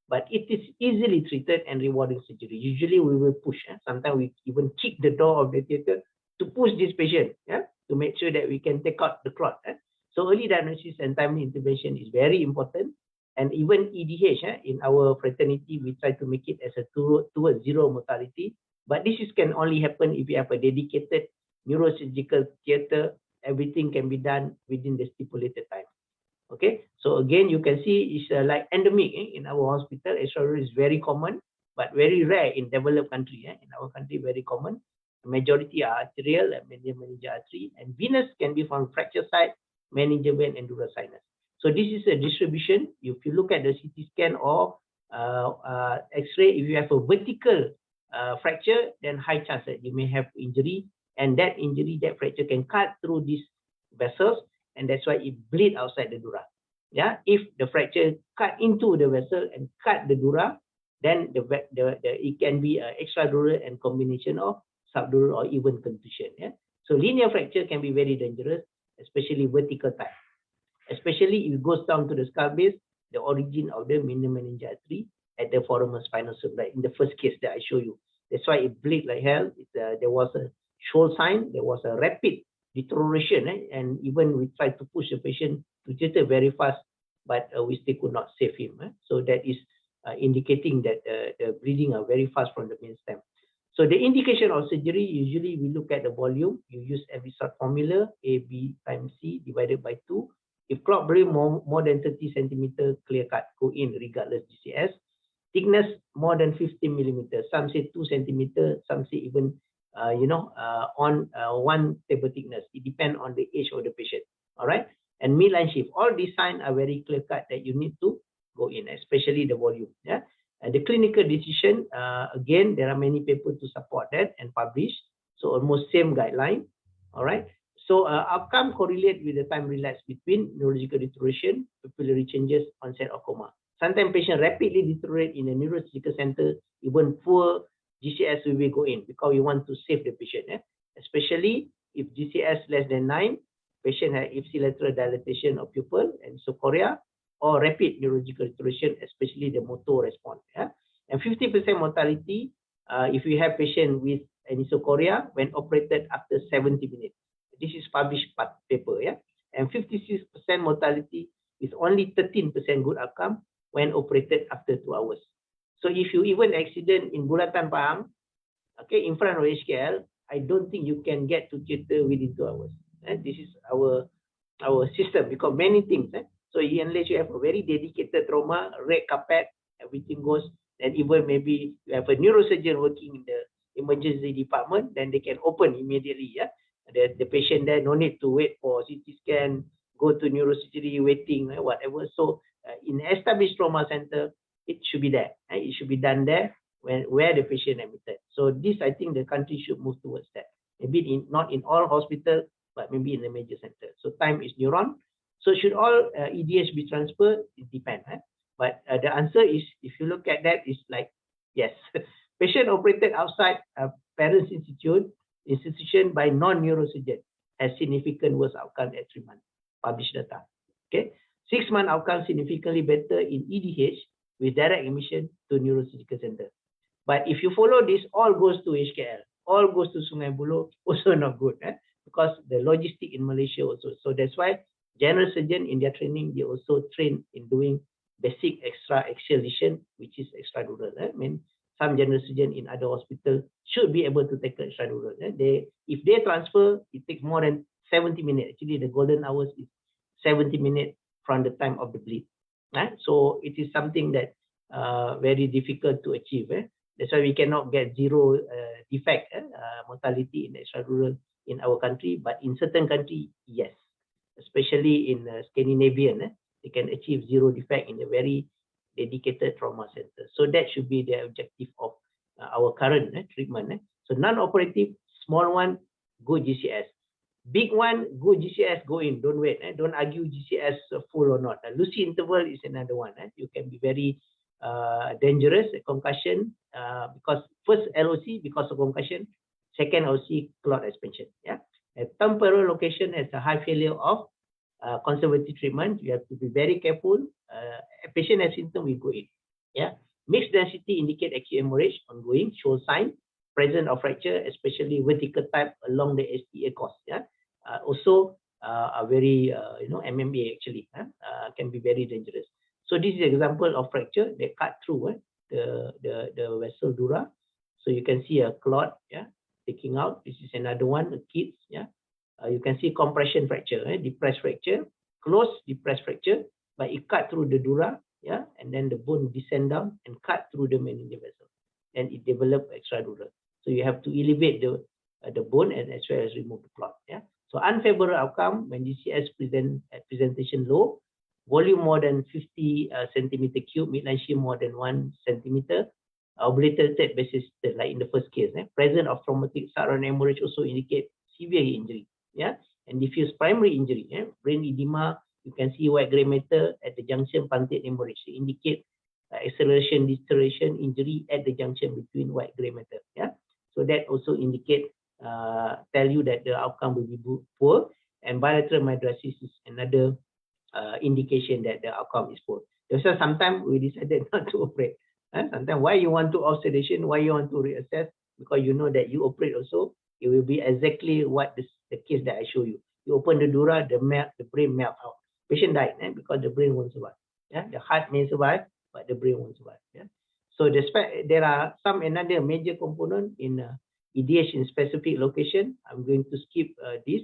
but it is easily treated and rewarding surgery. Usually we will push. Sometimes we even kick the door of the theater to push this patient. To make sure that we can take out the clot. So early diagnosis and timely intervention is very important. And even EDH, in our fraternity, we try to make it as a towards zero mortality. But this can only happen if you have a dedicated neurosurgical theater. Everything can be done within the stipulated time. Okay, so again, you can see it's like endemic in our hospital. Extradural is very common, but very rare in developed country. In our country, very common. The majority are arterial and medial meningeal artery, and venous can be from fracture site, meningeal vein, and dural sinus. So this is a distribution. If you look at the CT scan or X-ray, if you have a vertical fracture, then high chance that you may have injury, and that injury, that fracture can cut through these vessels, and that's why it bleed outside the dura. Yeah, if the fracture cut into the vessel and cut the dura, then it can be an extradural and combination of subdural or even contusion. Yeah, so linear fracture can be very dangerous, especially vertical type. Especially if it goes down to the skull base, the origin of the middle meningeal artery at the foramen spinal cerebri. In the first case that I show you, that's why it bleed like hell. There was a shoal sign. There was a rapid deterioration, and even we tried to push the patient to theater very fast, but we still could not save him. So that is indicating that the bleeding are very fast from the main stem. So the indication of surgery, usually we look at the volume. You use every sort formula, A, B times C divided by 2. If clot brain more than 30 centimeter, clear cut, go in regardless GCS. Thickness more than 15 millimeters. Some say 2 centimeter, some say even, on 1 table thickness. It depends on the age of the patient. All right. And midline shift. All these signs are very clear cut that you need to go in, especially the volume. Yeah. And the clinical decision, again, there are many papers to support that and published. So almost same guideline. All right. So outcome correlate with the time relapse between neurological deterioration, pupillary changes, onset of coma. Sometimes patient rapidly deteriorate in a neurosurgical center, even poor GCS will go in because we want to save the patient. Especially if GCS less than 9, patient has ipsilateral dilatation of pupil and isocoria or rapid neurological deterioration, especially the motor response. And 50% mortality if you have patient with anisocoria when operated after 70 minutes. This is published paper, and 56% mortality with only 13% good outcome when operated after 2 hours. So if you even accident in Bulatan Pahang, okay, in front of HKL, I don't think you can get to theater within 2 hours. This is our system because many things. So unless you have a very dedicated trauma, red carpet, everything goes. And even maybe you have a neurosurgeon working in the emergency department, then they can open immediately. The patient there no need to wait for CT scan, go to neurosurgery, waiting, whatever. So in established trauma center, it should be there. It should be done there where the patient admitted. So this, I think the country should move towards that. Maybe not in all hospitals, but maybe in the major center. So time is neuron. So should all EDH be transferred? It depends. But the answer is, if you look at that, is like, yes. Patient operated outside a parents' institution by non-neurosurgeon has significant worse outcome at 3 months. Published data. Okay, 6 month outcome significantly better in EDH with direct admission to neurosurgical center. But if you follow this, all goes to HKL, all goes to Sungai Buloh, also not good, because the logistic in Malaysia also. So that's why general surgeon in their training, they also train in doing basic extra axial lesion, which is extradural. I mean, some general surgeon in other hospitals should be able to tackle extradural. If they transfer, it takes more than 70 minutes. Actually, the golden hours is 70 minutes from the time of the bleed. So it is something that very difficult to achieve. That's why we cannot get zero defect mortality in extradural in our country. But in certain countries, yes, especially in Scandinavian, they can achieve zero defect in a very dedicated trauma center. So that should be the objective of our current treatment. So non-operative, small one, good GCS. Big one, good GCS, go in, don't wait. Don't argue GCS full or not. Lucid interval is another one. You can be very dangerous, concussion, because first LOC because of concussion, second LOC clot expansion. A temporal location has a high failure of conservative treatment. You have to be very careful. A patient has symptom, we go in. Mixed density indicate acute hemorrhage ongoing, show sign, presence of fracture, especially vertical type along the STA course. Also, a very MMA actually can be very dangerous. So this is an example of fracture. They cut through the vessel dura. So you can see a clot, taking out. This is another one, a kids. You can see compression fracture, depressed fracture, close depressed fracture, but it cut through the dura, and then the bone descend down and cut through the meningeal vessel, and it develop extradural. So you have to elevate the bone and as well as remove the clot. So unfavorable outcome when GCS presentation low, volume more than 50 centimeter cube, midline shear more than 1 centimeter, obliterated basis like in the first case. Presence of traumatic subdural hemorrhage also indicate severe injury. And diffuse primary injury, brain edema, you can see white gray matter at the junction, punctate hemorrhage, to indicate acceleration, deterioration, injury at the junction between white gray matter. So that also indicate, tell you that the outcome will be poor, and bilateral mydriasis is another indication that the outcome is poor. So sometimes we decided not to operate. Sometimes why you want to off sedation, why you want to reassess, because you know that you operate also, it will be exactly what the case that I show you. You open the dura, the brain melt out. Patient died because the brain won't survive. The heart may survive, but the brain won't survive. So there are some another major component in EDH in specific location. I'm going to skip this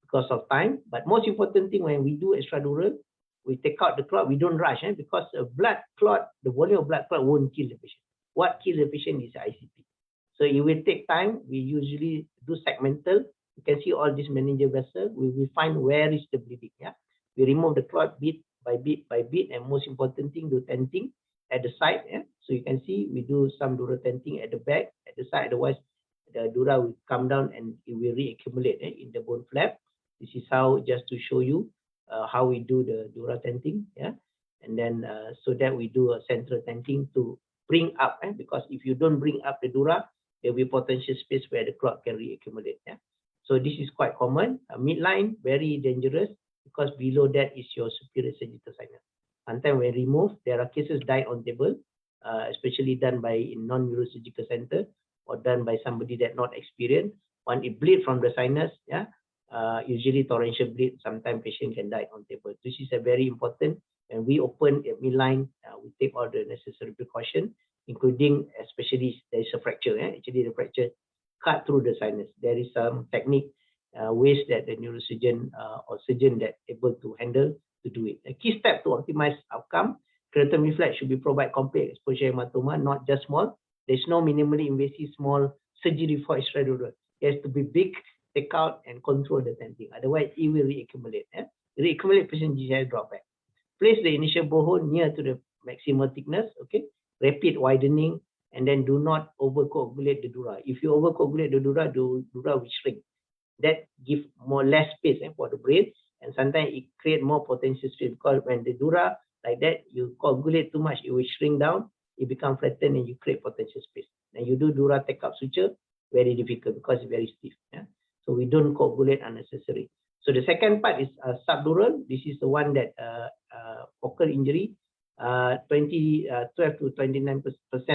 because of time. But most important thing, when we do extradural, we take out the clot, we don't rush, because a blood clot, the volume of blood clot won't kill the patient. What kills the patient is ICP. So it will take time. We usually do segmental. You can see all these meningeal vessels. We will find where is the bleeding. We remove the clot bit by bit by bit, and most important thing, do tenting at the side. So you can see we do some dura tenting at the back, at the side. Otherwise, the dura will come down and it will reaccumulate in the bone flap. This is how, just to show you how we do the dura tenting, yeah, and then so that we do a central tenting to bring up, because if you don't bring up the dura, there will be potential space where the clot can reaccumulate. Yeah, so this is quite common. Midline, very dangerous, because below that is your superior sagittal sinus. Sometimes when removed, there are cases died on table, especially done by in non-neurosurgical center or done by somebody that not experienced. When it bleed from the sinus, yeah, usually torrential bleed, sometimes patient can die on table. This is a very important. When we open a midline, we take all the necessary precaution, including especially there is a fracture. Actually, the fracture cut through the sinus. There is some technique, ways that the neurosurgeon or surgeon that able to handle to do it. A key step to optimize outcome, keratoderm reflex should be provide complete exposure hematoma, not just small. There's no minimally invasive small surgery for extradural. It has to be big, take out and control the tenting. Otherwise, it will reaccumulate. Reaccumulate, patient GI drop back. Place the initial borehole near to the maximal thickness. Okay, rapid widening, and then do not overcoagulate the dura. If you overcoagulate the dura will shrink. That gives less space for the brain, and sometimes it create more potential space, because when the dura like that, you coagulate too much, it will shrink down, it become flattened, and you create potential space. And you do dura take up suture, very difficult because it's very stiff. Yeah? So we don't coagulate unnecessary. So the second part is subdural. This is the one that focal injury, 12 to 29%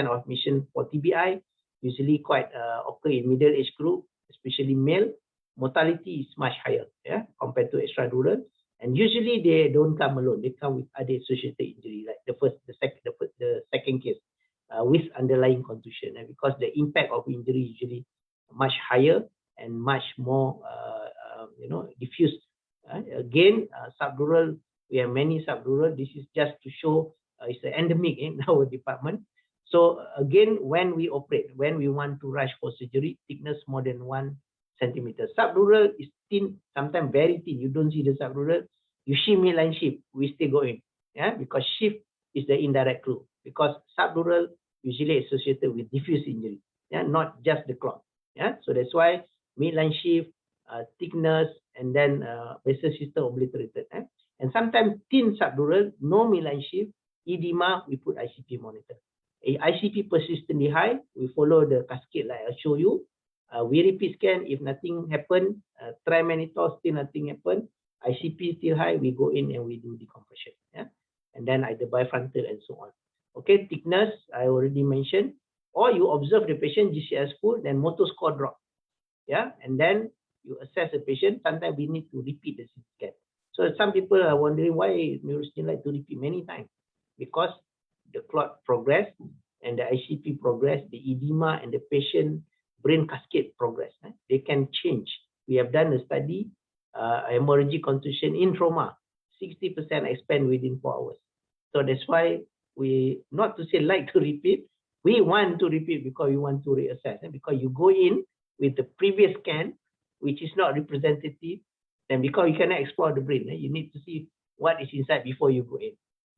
of admission for TBI, usually quite occur in middle age group, especially male. Mortality is much higher, yeah, compared to extradural. And usually they don't come alone; they come with other associated injury, like the second case with underlying contusion, because the impact of injury usually much higher and much more, diffuse. Again, subdural, we have many subdural. This is just to show it's an endemic in our department. So again, when we operate, when we want to rush for surgery, thickness more than 1 centimeter. Subdural is thin, sometimes very thin. You don't see the subdural. You see midline shift, we still go in, yeah, because shift is the indirect clue. Because subdural usually associated with diffuse injury, yeah, not just the clot, yeah. So that's why midline shift, thickness, and then vessel system obliterated, and sometimes thin subdural, no midline shift, edema, we put ICP monitor. ICP persistently high, we follow the cascade like I show you. We repeat scan. If nothing happen, try many times, still nothing happen. ICP still high, we go in and we do decompression. Yeah, and then either bifrontal and so on. Okay, thickness I already mentioned. Or you observe the patient GCS full, then motor score drop. Yeah, and then you assess the patient. Sometimes we need to repeat the CT scan. So some people are wondering why neurosurgeon like to repeat many times, because the clot progress and the ICP progress, the edema and the patient brain cascade progress. They can change. We have done a study, hemorrhagic contusion in trauma, 60% expand within 4 hours. So that's why we, not to say like to repeat, we want to repeat because we want to reassess. Because you go in with the previous scan, which is not representative, then because you cannot explore the brain, you need to see what is inside before you go in.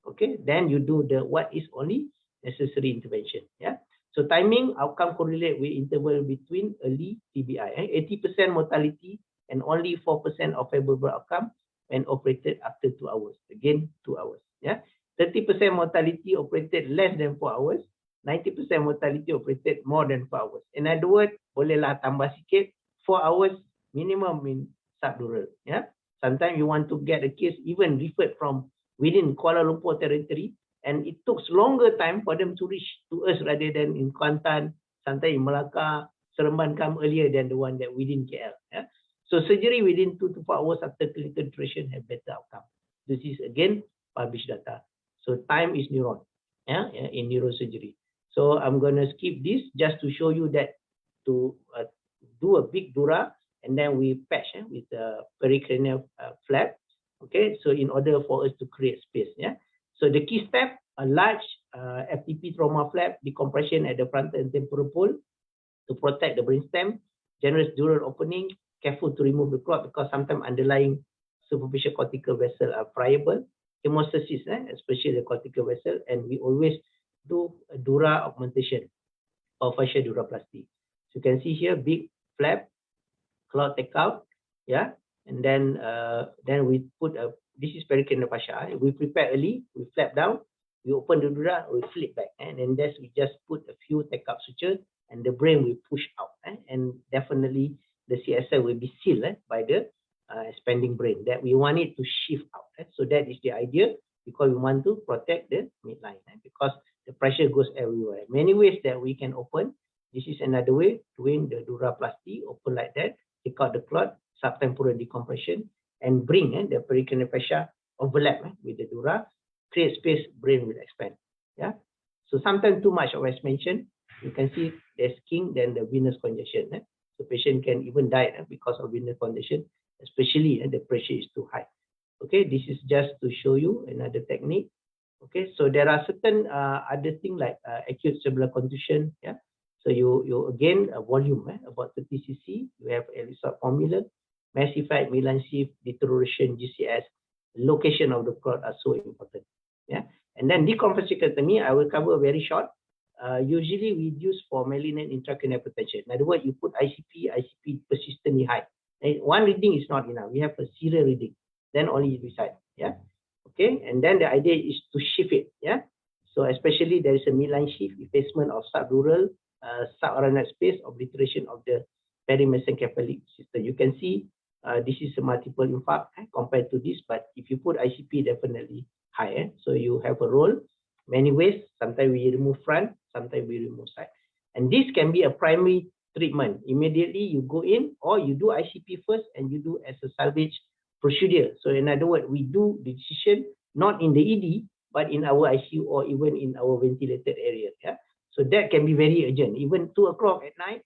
Okay, then you do the what is only necessary intervention. Yeah. So timing, outcome correlate with interval between early TBI. 80% mortality and only 4% of favorable outcome when operated after 2 hours. Again, 2 hours. Yeah. 30% mortality operated less than 4 hours. 90% mortality operated more than 4 hours. In other words, bolehlah tambah sikit, 4 hours minimum in subdural. Yeah. Sometimes you want to get a case even referred from within Kuala Lumpur territory, and it took longer time for them to reach to us rather than in Kuantan, sometimes in Melaka, Seremban come earlier than the one that within KL. Yeah? So surgery within 2 to 4 hours after clinical duration have better outcome. This is again published data. So time is neuron, in neurosurgery. So I'm going to skip this just to show you that to do a big dura, and then we patch with a pericranial flap. Okay, so in order for us to create space, yeah. So the key step, a large FTP trauma flap, decompression at the frontal and temporal pole to protect the brainstem, generous dural opening, careful to remove the clot because sometimes underlying superficial cortical vessel are friable, hemostasis, especially the cortical vessel, and we always do a dura augmentation or fascial duraplasty. So you can see here, big flap, clot take out, yeah, and then we put a, this is pericranial fascia. We prepare early, we flap down, we open the dura, we flip back, and then we just put a few take-up suture, and the brain will push out, and definitely the CSI will be sealed by the expanding brain that we want it to shift out. So that is the idea, because we want to protect the midline, because the pressure goes everywhere. Many ways that we can open. This is another way, doing the duraplasty, open like that, take out the clot, subtemporal decompression, and bring the pericranial fascia overlap with the dura, create space, brain will expand. Yeah. So sometimes too much of expansion, you can see there's king, then the venous congestion. So patient can even die because of venous congestion, especially the pressure is too high. Okay, this is just to show you another technique. Okay, so there are certain other things like acute cerebral contusion. Yeah, so you again volume about 30 cc. You have a result formula, massified midline shift, deterioration, GCS, location of the clot are so important. Yeah, and then decompressive I will cover very short. Usually we use for malignant intracranial hypertension. In other words, you put ICP persistently high. And one reading is not enough. We have a serial reading, then only you decide. Yeah. Okay, and then the idea is to shift it. Yeah, so especially there is a midline shift, effacement of subdural, subarachnoid space, obliteration of the perimesencephalic system. You can see this is a multiple infarct compared to this, but if you put ICP, definitely high. So you have a role many ways. Sometimes we remove front, sometimes we remove side, and this can be a primary treatment. Immediately you go in, or you do ICP first and you do as a salvage procedure. So in other words, we do the decision not in the ED, but in our ICU or even in our ventilated area. Yeah. So that can be very urgent. Even 2 o'clock at night,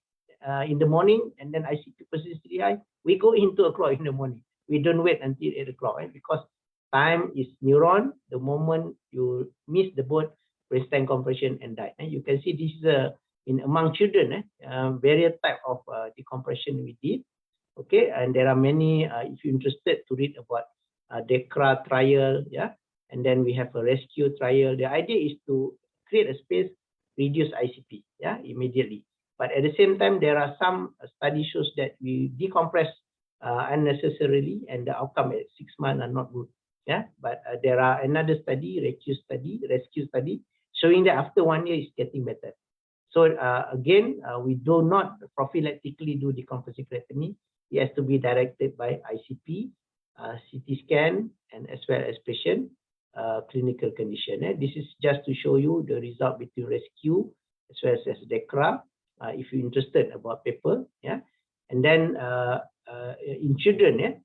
in the morning, and then ICP persistently high, we go in 2 o'clock in the morning. We don't wait until 8 o'clock, because time is neuron. The moment you miss the boat, brainstem compression and die. And you can see this is in among children, various type of decompression we did. Okay, and there are many, if you're interested to read about DECRA trial, yeah, and then we have a rescue trial. The idea is to create a space, reduce ICP, yeah, immediately. But at the same time, there are some study shows that we decompress unnecessarily, and the outcome at 6 months are not good. Yeah, but there are another study, rescue study, showing that after 1 year it's getting better. So again, we do not prophylactically do decompressivectomy. It has to be directed by ICP, CT scan, and as well as patient clinical condition. This is just to show you the result between rescue as well as DECRA, if you're interested about paper. Yeah, and then in children,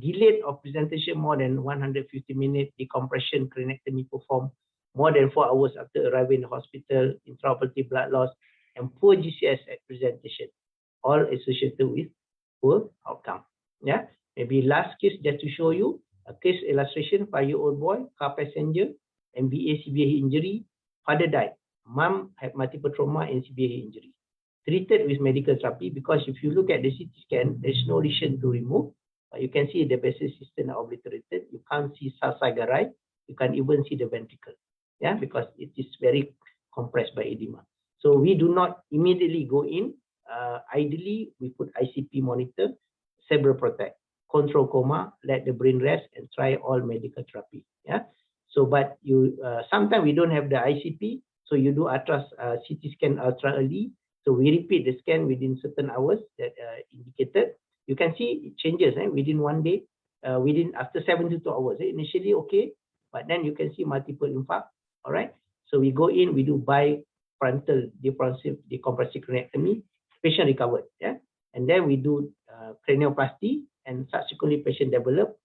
delayed of presentation more than 150 minutes, decompression craniectomy performed more than 4 hours after arriving in the hospital, intraoperative blood loss, and poor GCS at presentation, all associated with poor outcome. Yeah, maybe last case just to show you a case illustration: 5-year-old boy, car passenger, MVA severe head injury, father died, mom had multiple trauma and severe head injury, treated with medical therapy. Because if you look at the CT scan, there's no lesion to remove. You can see the basal system are obliterated. You can't see sulci garai. You can't even see the ventricle. Yeah, because it is very compressed by edema. So we do not immediately go in. Ideally, we put ICP monitor, cerebral protect, control coma, let the brain rest, and try all medical therapy. Yeah. So, but you sometimes we don't have the ICP, so you do CT scan ultra early. So we repeat the scan within certain hours that indicated. You can see it changes within 1 day, within after 72 hours. Initially okay, but then you can see multiple infarct. All right. So we go in, we do bifrontal decompressive craniectomy, patient recovered. Yeah, and then we do cranioplasty, and subsequently patient develop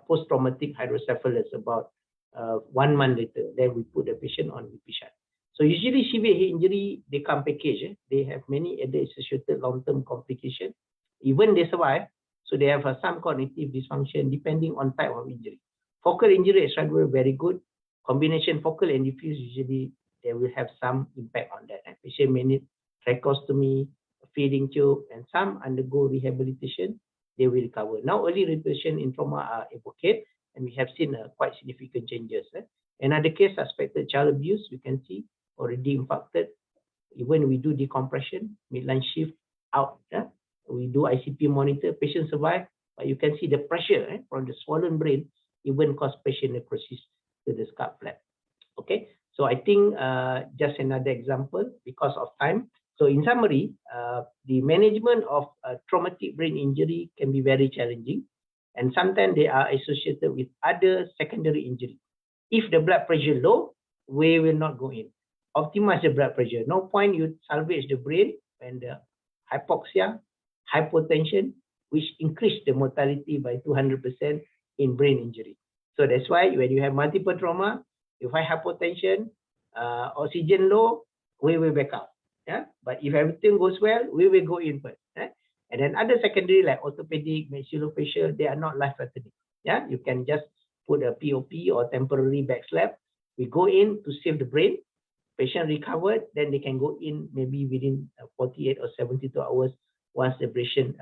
post-traumatic hydrocephalus about 1 month later. Then we put the patient on VP shot. So usually severe head injury, they come package. They have many other associated long-term complications. Even they survive, so they have some cognitive dysfunction depending on type of injury. Focal injury extradural very good. Combination focal and diffuse, usually they will have some impact on that. Patient may need tracheostomy, feeding tube, and some undergo rehabilitation, they will recover. Now early rehabilitation in trauma are advocated, and we have seen quite significant changes. Another case, suspected child abuse, you can see already infarcted. Even we do decompression, midline shift out. We do ICP monitor, patient survive, but you can see the pressure from the swollen brain even cause pressure necrosis to the scalp flap. Okay, so I think just another example because of time. So in summary, the management of traumatic brain injury can be very challenging, and sometimes they are associated with other secondary injury. If the blood pressure low, we will not go in. Optimize the blood pressure. No point you salvage the brain when the hypoxia, hypotension, which increase the mortality by 200% in brain injury. So that's why when you have multiple trauma, you have hypotension, oxygen low, we will back out. Yeah, but if everything goes well, we will go in first. And then other secondary like orthopedic, maxillofacial, they are not life-threatening. Yeah, you can just put a POP or temporary back slap. We go in to save the brain. Patient recovered, then they can go in maybe within 48 or 72 hours once the brain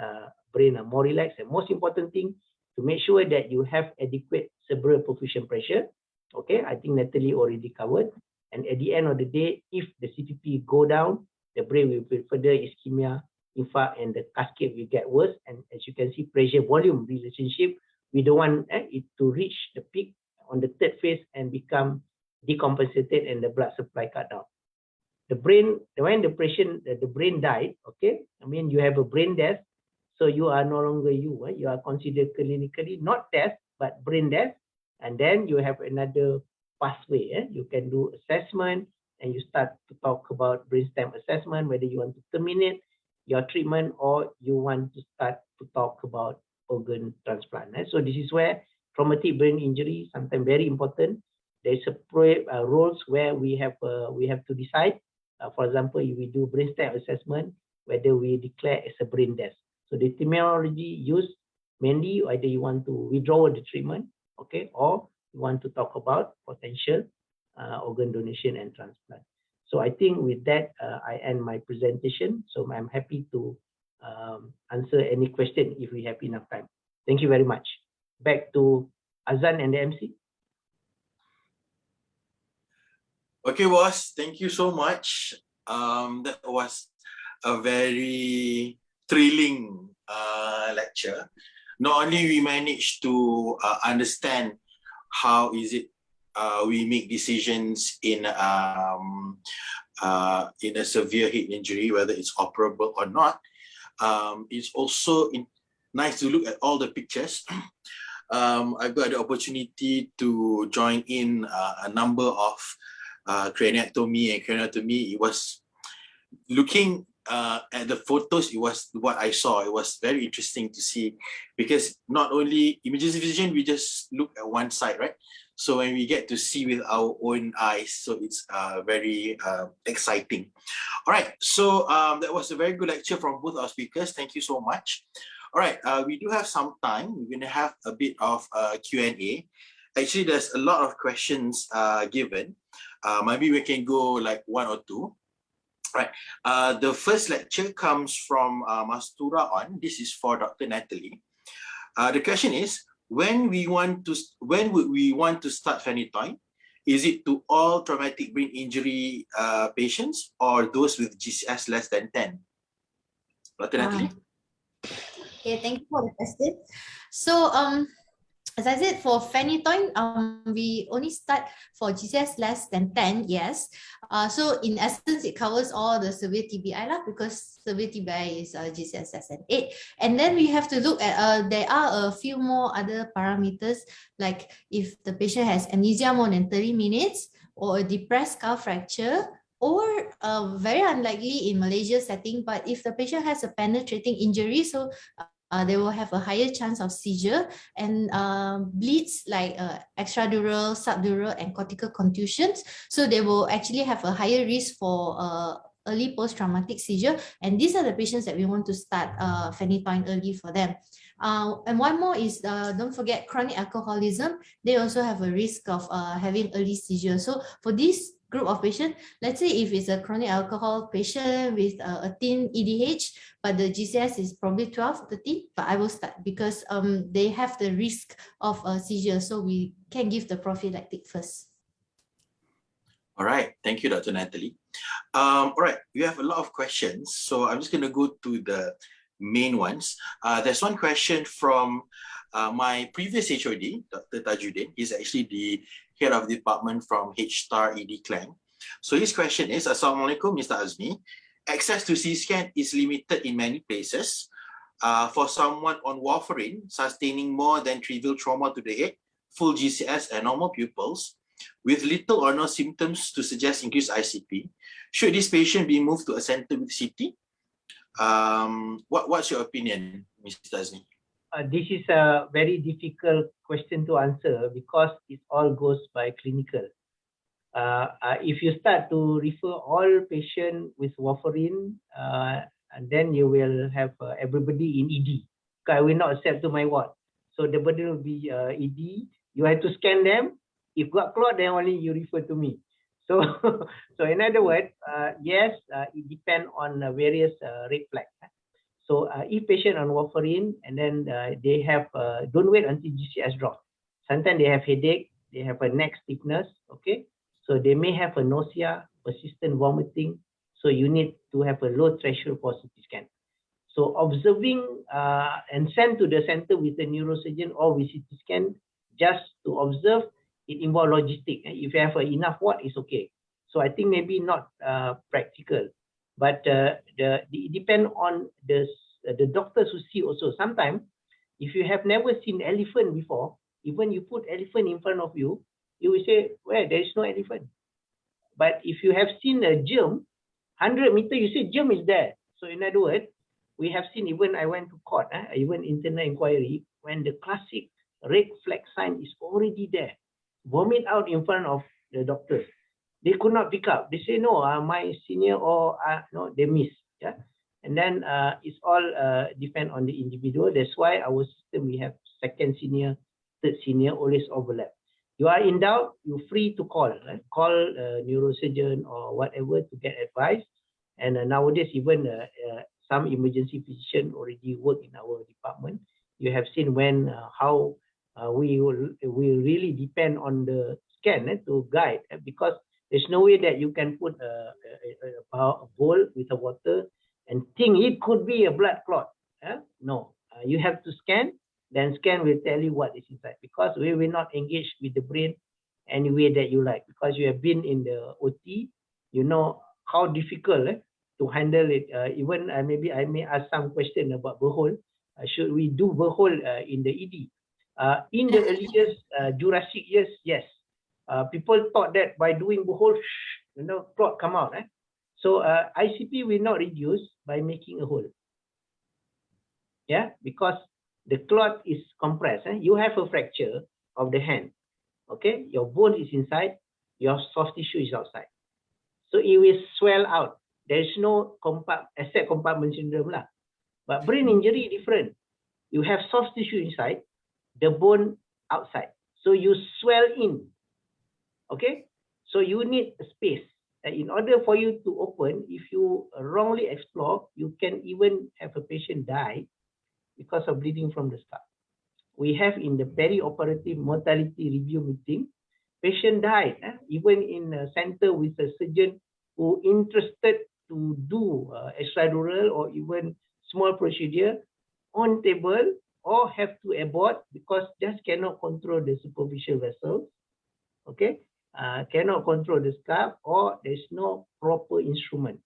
are more relaxed. And most important thing, to make sure that you have adequate cerebral perfusion pressure. Okay, I think Natalie already covered. And at the end of the day, if the CPP go down, the brain will feel further ischemia, infarct, and the cascade will get worse. And as you can see, pressure-volume relationship, we don't want it to reach the peak on the third phase and become decompensated and the blood supply cut down. The brain, when the brain died, okay, I mean, you have a brain death, so you are no longer you. You are considered clinically not death, but brain death. And then you have another pathway. You can do assessment and you start to talk about brainstem assessment, whether you want to terminate your treatment or you want to start to talk about organ transplant. So this is where traumatic brain injury sometimes very important. There's a roles where we have to decide. For example, if we do brainstem assessment, whether we declare as a brain death. So the terminology used mainly whether you want to withdraw the treatment, okay, or you want to talk about potential organ donation and transplant. So I think with that, I end my presentation. So I'm happy to answer any question if we have enough time. Thank you very much. Back to Azan and the MC. Okay, boss. Thank you so much. That was a very thrilling lecture. Not only we managed to understand how is it we make decisions in a severe head injury, whether it's operable or not. It's also nice to look at all the pictures. I've got the opportunity to join in a number of craniectomy and craniotomy. It was looking at the photos, it was what I saw. It was very interesting to see because not only emergency physician, we just look at one side, right? So when we get to see with our own eyes, so it's very exciting. All right, so that was a very good lecture from both our speakers. Thank you so much. All right, we do have some time. We're going to have a bit of Q&A. Actually, there's a lot of questions given. Maybe we can go like one or two. Right. The first lecture comes from Mastura on. This is for Dr. Natalie. The question is, when would we want to start phenytoin? Is it to all traumatic brain injury patients or those with GCS less than 10? Dr. Natalie? Okay, thank you for the question. So, as I said, for phenytoin, we only start for GCS less than 10, yes. So in essence, it covers all the severe TBI because severe TBI is GCS less than 8. And then we have to look at, there are a few more other parameters, like if the patient has amnesia more than 30 minutes or a depressed skull fracture, or very unlikely in Malaysia setting, but if the patient has a penetrating injury, so they will have a higher chance of seizure and bleeds like extradural, subdural, and cortical contusions. So they will actually have a higher risk for early post-traumatic seizure. And these are the patients that we want to start phenytoin early for them. And one more is, don't forget chronic alcoholism. They also have a risk of having early seizure. So for this group of patients, let's say if it's a chronic alcohol patient with a thin EDH, but the GCS is probably 12, 13, but I will start because they have the risk of a seizure. So we can give the prophylactic first. All right. Thank you, Dr. Natalie. All right. We have a lot of questions. So I'm just going to go to the main ones. There's one question from my previous HOD, Dr. Tajuddin. He's actually the head of the department from H-Star ED Clang. So his question is, Assalamualaikum, Mr. Azmi. Access to CT scan is limited in many places. For someone on warfarin sustaining more than trivial trauma to the head, full GCS and normal pupils, with little or no symptoms to suggest increased ICP, should this patient be moved to a center with CT? What's your opinion, Mr. Azmi? This is a very difficult question to answer because it all goes by clinical. If you start to refer all patients with warfarin, and then you will have everybody in ED. I will not accept to my ward. So the burden will be ED. You have to scan them. If got clot, then only you refer to me. So, so in other words, yes, it depends on various red flags. So if patient on warfarin and then they have, don't wait until GCS drop. Sometimes they have headache, they have a neck stiffness, okay? So they may have a nausea, persistent vomiting. So you need to have a low threshold for CT scan. So observing and send to the center with a neurosurgeon or with CT scan just to observe, it involves logistic. If you have enough ward, it's okay. So I think maybe not practical, but it depends on the doctors who see also. Sometimes if you have never seen elephant before, even you put elephant in front of you, you will say, well, there is no elephant. But if you have seen a germ, 100 meters, you say germ is there. So in other words, we have seen, even I went to court, even internal inquiry, when the classic red flag sign is already there, vomit out in front of the doctors. They could not pick up. They say, no, my senior or no, they miss. Yeah? And then it's all depend on the individual. That's why our system, we have second senior, third senior, always overlap. You are in doubt, you're free to call. Right? Call a neurosurgeon or whatever to get advice. And nowadays, even some emergency physician already work in our department. You have seen when, how we really depend on the scan to guide, because there's no way that you can put a bowl with a water and think it could be a blood clot. No, you have to scan. Then scan will tell you what is inside, because we will not engage with the brain any way that you like, because you have been in the OT, you know how difficult to handle it. Even maybe I may ask some question about Berhol. Should we do Berhol in the ED? In the earliest Jurassic years, yes. People thought that by doing Berhol, clot come out. So ICP will not reduce by making a hole. Yeah, because the clot is compressed. You have a fracture of the hand. Okay, your bone is inside, your soft tissue is outside. So it will swell out. There is no asset compartment syndrome lah. But brain injury different. You have soft tissue inside, the bone outside. So you swell in. Okay, so you need a space. In order for you to open, if you wrongly explore, you can even have a patient die because of bleeding from the scalp. We have in the perioperative mortality review meeting, patient died, even in a center with a surgeon who interested to do extradural or even small procedure on table, or have to abort because just cannot control the superficial vessels, okay? Cannot control the scalp, or there's no proper instrument.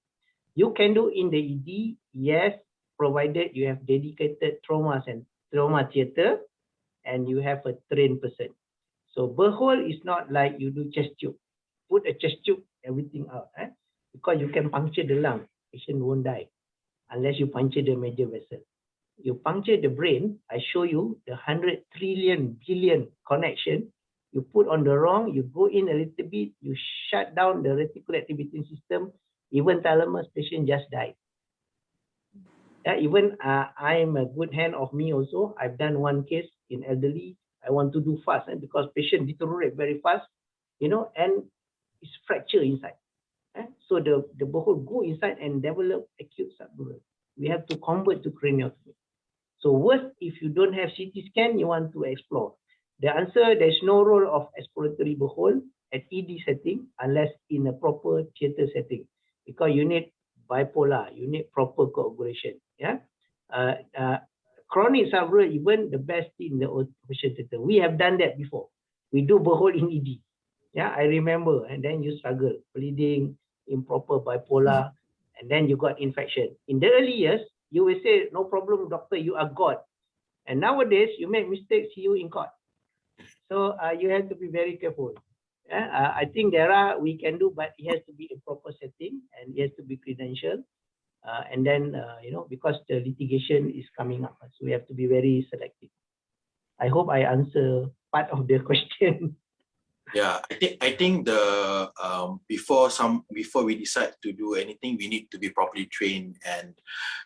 You can do in the ED, yes, provided you have dedicated trauma theater and you have a trained person. So Berhol is not like you do chest tube. Put a chest tube, everything out. Because you can puncture the lung, patient won't die unless you puncture the major vessel. You puncture the brain, I show you the 100 trillion billion connection. You put on the wrong, you go in a little bit, you shut down the reticular activating system, even thalamus, patient just died. Even I'm a good hand of me also. I've done one case in elderly. I want to do fast because patient deteriorate very fast, and it's fracture inside. So the Berhol go inside and develop acute subdural. We have to convert to craniotomy. So worst, if you don't have CT scan, you want to explore. The answer, there's no role of exploratory Berhol at ED setting unless in a proper theater setting, because you need bipolar, you need proper coagulation. Yeah. Chronic subdural, even the best in the operation theater. We have done that before. We do burhole in ED. Yeah, I remember. And then you struggle, bleeding, improper bipolar, and then you got infection. In the early years, you will say, no problem, doctor, you are God. And nowadays, you make mistakes, you in court. So you have to be very careful. I think we can do, but it has to be a proper setting and it has to be credentialed. And then, because the litigation is coming up, so we have to be very selective. I hope I answer part of the question. Yeah, I think the before we decide to do anything, we need to be properly trained, and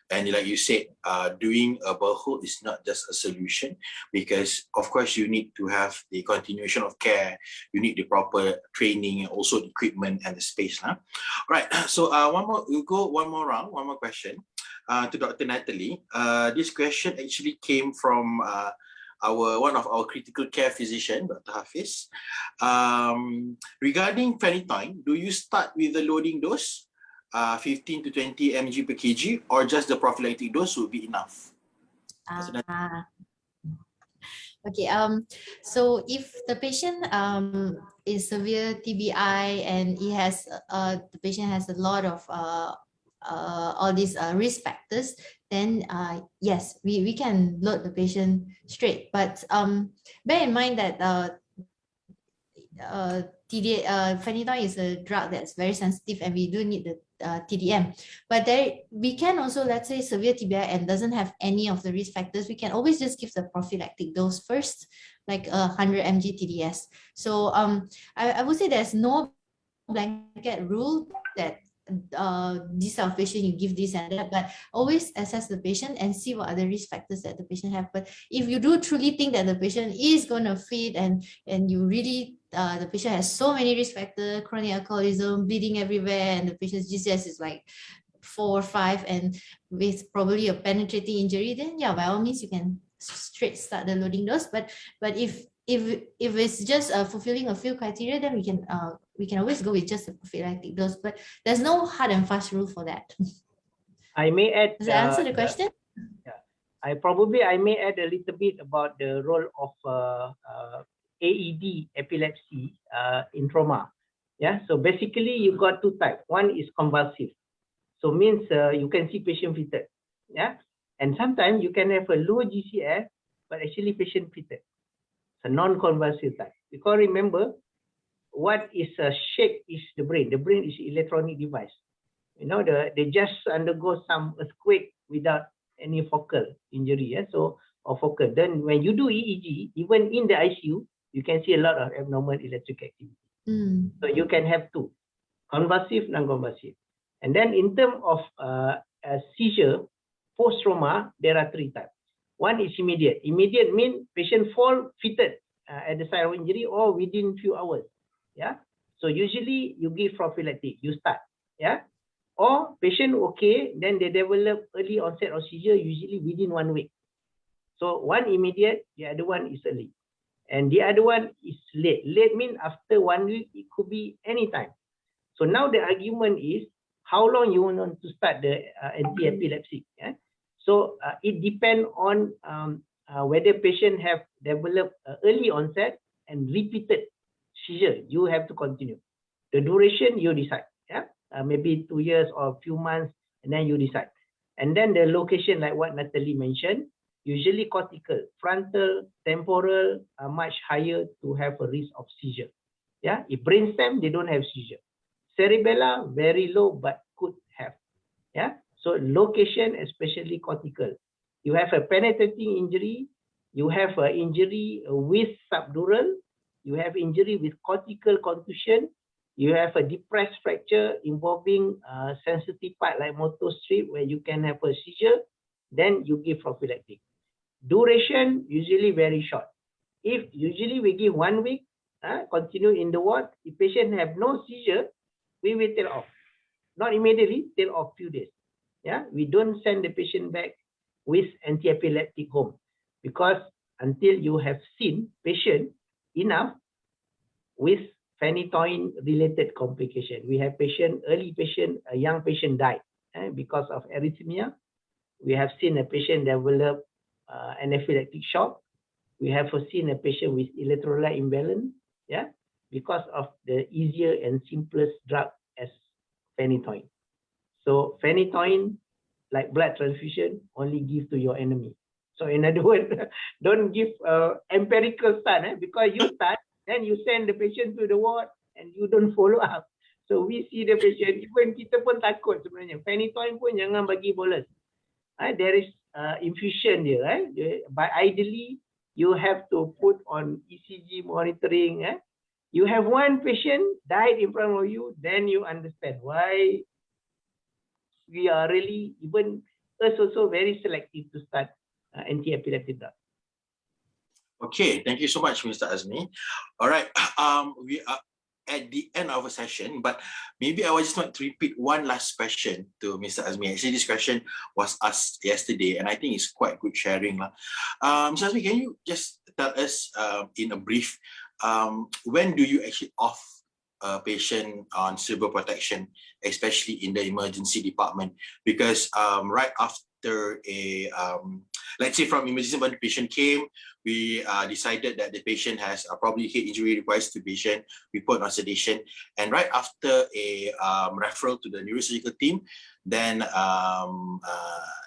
like you said, doing a borehole is not just a solution, because of course you need to have the continuation of care, you need the proper training, and also the equipment and the space. Right. So we'll go one more round, one more question to Dr. Natalie. This question actually came from one of our critical care physician, Dr. Hafiz. Regarding phenytoin, do you start with the loading dose, 15 to 20 mg per kg, or just the prophylactic dose will be enough? Okay. So if the patient is severe TBI and the patient has a lot of all these risk factors, then yes, we can load the patient straight. But bear in mind that phenytoin is a drug that's very sensitive, and we do need the TDM. But we can also, let's say severe TBI and doesn't have any of the risk factors, we can always just give the prophylactic dose first, like 100 mg TDS. So I would say there's no blanket rule that this outpatient you give this and that, but always assess the patient and see what other risk factors that the patient have. But if you do truly think that the patient is going to fit, and you really the patient has so many risk factors, chronic alcoholism, bleeding everywhere, and the patient's GCS is like 4 or 5 and with probably a penetrating injury, then yeah, by all means you can straight start the loading dose. But if it's just fulfilling a few criteria, then we can always go with just a prophylactic dose. But there's no hard and fast rule for that. I may add. Does that answer the question? Yeah, I may add a little bit about the role of AED epilepsy in trauma. Yeah, so basically you got two types. One is convulsive, so means you can see patient fitted. Yeah, and sometimes you can have a low GCS, but actually patient fitted. It's a non-convulsive type. Because remember, what is a shake is the brain. The brain is electronic device. They just undergo some earthquake without any focal injury. Yeah? Or focal. Then when you do EEG, even in the ICU, you can see a lot of abnormal electric activity. So you can have two, convulsive, non-convulsive. And then in terms of a seizure, post-trauma, there are 3 types. One is immediate. Immediate means patient fall fitted at the site of injury or within few hours. Yeah. So usually you give prophylactic, you start. Yeah. Or patient okay, then they develop early onset of seizure, usually within 1 week. So one immediate, the other one is early. And the other one is late. Late means after 1 week, it could be any time. So now the argument is how long you want to start the anti-epileptic. Yeah? So it depends on whether patient have developed early onset and repeated seizure. You have to continue. The duration you decide. Yeah, maybe 2 years or a few months, and then you decide. And then the location, like what Natalie mentioned, usually cortical, frontal, temporal are much higher to have a risk of seizure. Yeah, if brainstem, they don't have seizure. Cerebella, very low, but could have. Yeah, so location, especially cortical. You have a penetrating injury, you have an injury with subdural, you have injury with cortical contusion, you have a depressed fracture involving sensitive part like motor strip where you can have a seizure, then you give prophylactic. Duration, usually very short. If usually we give 1 week, continue in the ward, if patient have no seizure, we will tail off. Not immediately, tail off few days. Yeah, we don't send the patient back with anti-epileptic home because until you have seen patient enough with phenytoin related complication. We have patient, early patient, a young patient died because of arrhythmia. We have seen a patient develop anaphylactic shock. We have seen a patient with electrolyte imbalance, yeah, because of the easier and simplest drug as phenytoin. So phenytoin, like blood transfusion, only give to your enemy. So in other words, don't give empirical start, because you start, then you send the patient to the ward and you don't follow up. So we see the patient, even kita pun takut sebenarnya. Phenytoin pun jangan bagi bolus. There is infusion there, but ideally you have to put on ECG monitoring. You have one patient died in front of you, then you understand why we are really, even us also, very selective to start anti-epileptic drug. Okay, thank you so much, Mr. Azmi. All right, we are at the end of a session, but maybe I just want to repeat one last question to Mr. Azmi. Actually, this question was asked yesterday, and I think it's quite good sharing. Mr. Azmi, can you just tell us in a brief, when do you actually off a patient on cerebral protection, especially in the emergency department? Because right after a, let's say from emergency when the patient came, we decided that the patient has probably head injury, requires sedation, we put on sedation, and right after a referral to the neurosurgical team, then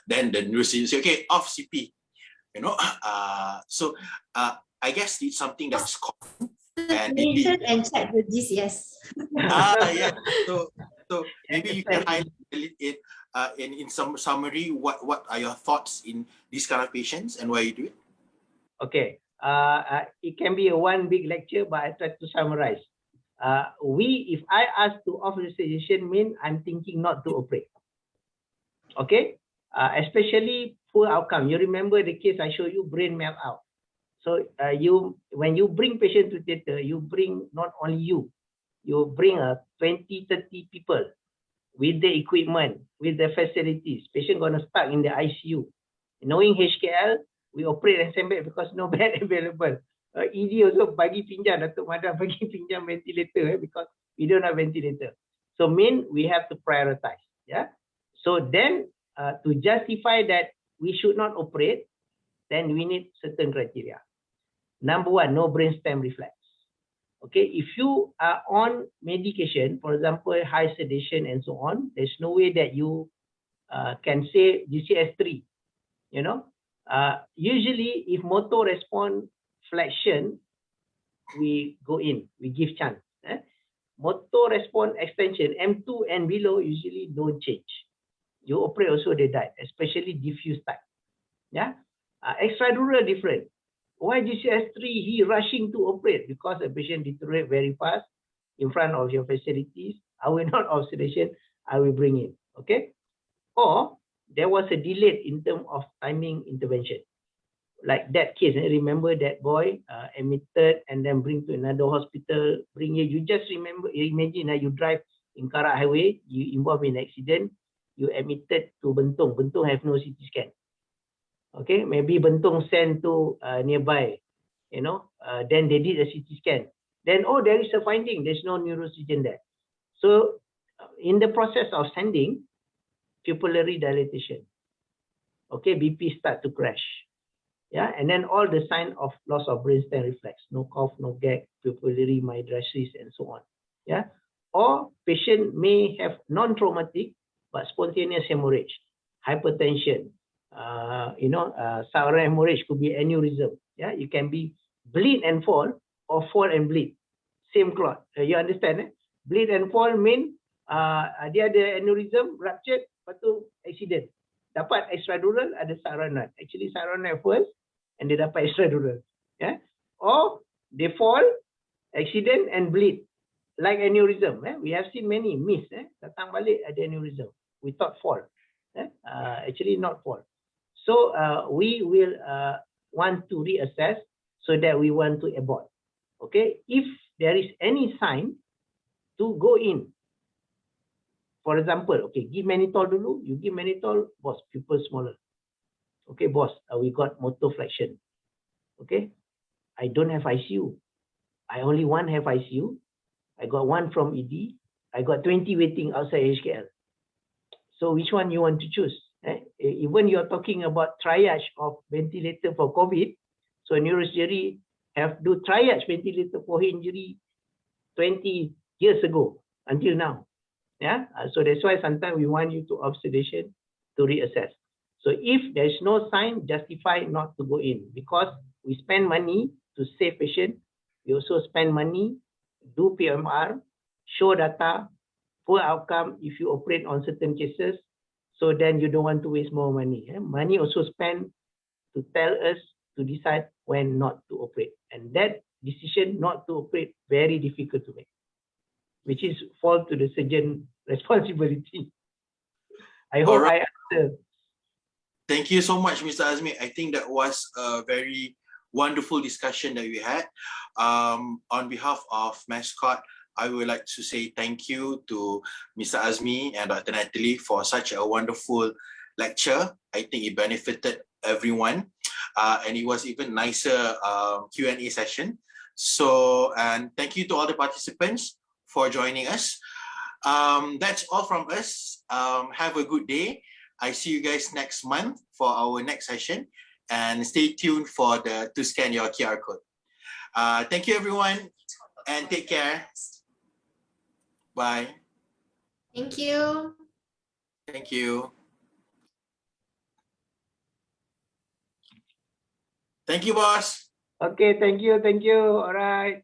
the neurosurgeon say, okay, off CP, you know. So I guess it's something that's common. And check the DCS. Yeah. So maybe you can highlight it in some summary. What are your thoughts in these kind of patients and why you do it? Okay. It can be a one big lecture, but I try to summarize. If I ask to offer the suggestion, mean I'm thinking not to operate. Okay. Especially poor outcome. You remember the case I showed you, brain melt out. So when you bring patient to theater, you bring not only you bring 20, 30 people with the equipment, with the facilities. Patient gonna stuck in the ICU. Knowing HKL, we operate and send back because no bed available. ED also bagi pinjam, Datuk Madam bagi pinjam ventilator because we don't have ventilator. So we have to prioritize. Yeah. So then to justify that we should not operate, then we need certain criteria. Number one, no brainstem reflex. Okay, if you are on medication, for example, high sedation and so on, there's no way that you can say GCS3, you know. Usually, if motor response flexion, we go in, we give chance. Motor response extension, M2 and below, usually don't change. You operate also, they die, especially diffuse type. Yeah, extradural different. Why GCS3 he rushing to operate? Because the patient deteriorate very fast in front of your facilities. I will not off sedation, I will bring in. Okay. Or there was a delay in terms of timing intervention. Like that case, remember that boy admitted and then bring to another hospital, bring here. You just remember, imagine you drive in Karak Highway, you involved in accident, you admitted to Bentong. Bentong have no CT scan. Okay, maybe Bentong sent to nearby, you know, then they did a CT scan. Then, oh, there is a finding, there's no neurosurgeon there. So in the process of sending, pupillary dilatation. Okay, BP start to crash. Yeah, and then all the sign of loss of brainstem reflex, no cough, no gag, pupillary mydriasis, and so on. Yeah, or patient may have non-traumatic but spontaneous hemorrhage, hypertension. Sauron hemorrhage could be aneurysm. Yeah, you can be bleed and fall or fall and bleed. Same clot. You understand? Bleed and fall mean dia ada aneurysm, ruptured, lepas tu accident. Dapat extradural, ada sarana. Actually sarana first, and dia dapat extradural. Yeah, or they fall, accident and bleed, like aneurysm. We have seen many miss. Datang balik ada aneurysm. We thought fall. Actually not fall. So we will want to reassess so that we want to abort. Okay, if there is any sign to go in. For example, okay, give mannitol dulu. You give mannitol, boss, pupil smaller. Okay, boss, we got motor flexion. Okay, I don't have ICU. I only one have ICU. I got one from ED. I got 20 waiting outside HKL. So which one you want to choose? Even you're talking about triage of ventilator for COVID. So neurosurgery have do triage ventilator for injury 20 years ago until now. Yeah, so that's why sometimes we want you to observation to reassess. So if there's no sign justify not to go in, because we spend money to save patient, we also spend money, do PMR, show data, poor outcome if you operate on certain cases. So then you don't want to waste more money. Money also spent to tell us to decide when not to operate. And that decision not to operate very difficult to make, which is fall to the surgeon responsibility. I hope right. I answered. Thank you so much, Mr. Azmi. I think that was a very wonderful discussion that we had. On behalf of Mascot, I would like to say thank you to Mr. Azmi and Dr. Natalie for such a wonderful lecture. I think it benefited everyone, and it was even nicer Q&A session. So, and thank you to all the participants for joining us. That's all from us. Have a good day. I see you guys next month for our next session, and stay tuned for to scan your QR code. Thank you, everyone, and take care. Bye. Thank you. Thank you. Thank you, boss. Okay, thank you, thank you. All right.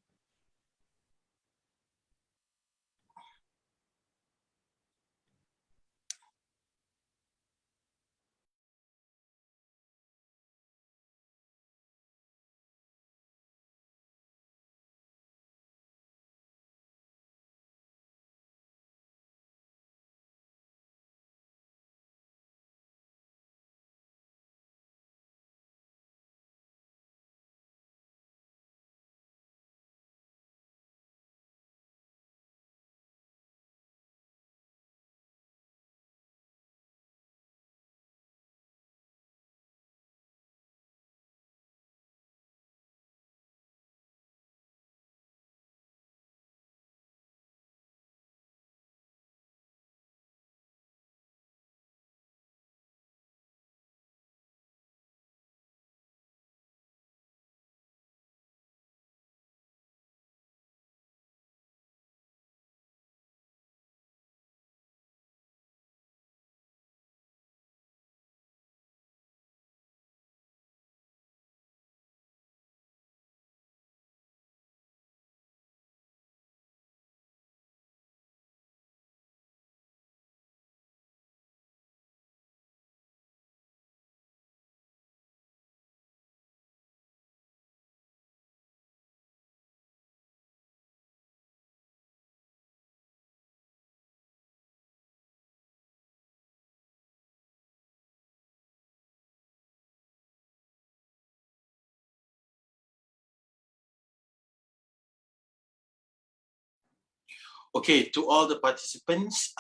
Okay, to all the participants,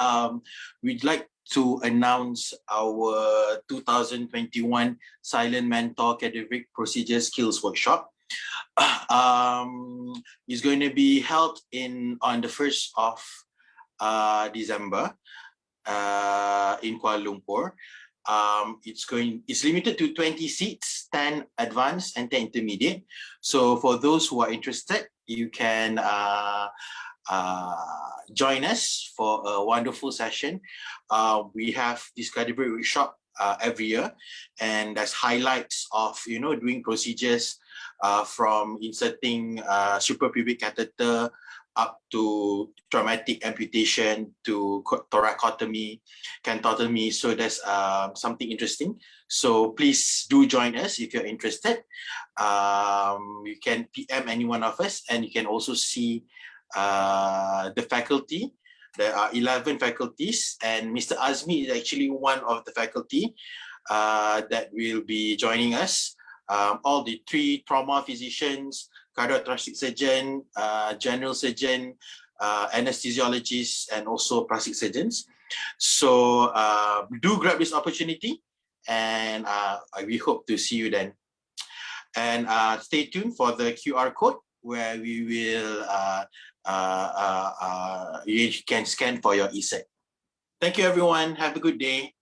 we'd like to announce our 2021 Silent Mentor Cadaveric Procedure Skills Workshop. It's going to be held on the 1st of December in Kuala Lumpur. It's limited to 20 seats, 10 advanced and 10 intermediate. So for those who are interested, you can join us for a wonderful session. We have this cadaveric workshop every year, and there's highlights of doing procedures from inserting suprapubic catheter up to traumatic amputation to thoracotomy, canthotomy. So there's something interesting. So please do join us if you're interested. You can PM any one of us, and you can also see the faculty. There are 11 faculties, and Mr. Azmi is actually one of the faculty that will be joining us. All the 3 trauma physicians, cardiothoracic surgeon, general surgeon, anesthesiologists, and also plastic surgeons. So do grab this opportunity, and we hope to see you then. And stay tuned for the QR code where we will you can scan for your ESET. Thank you, everyone. Have a good day.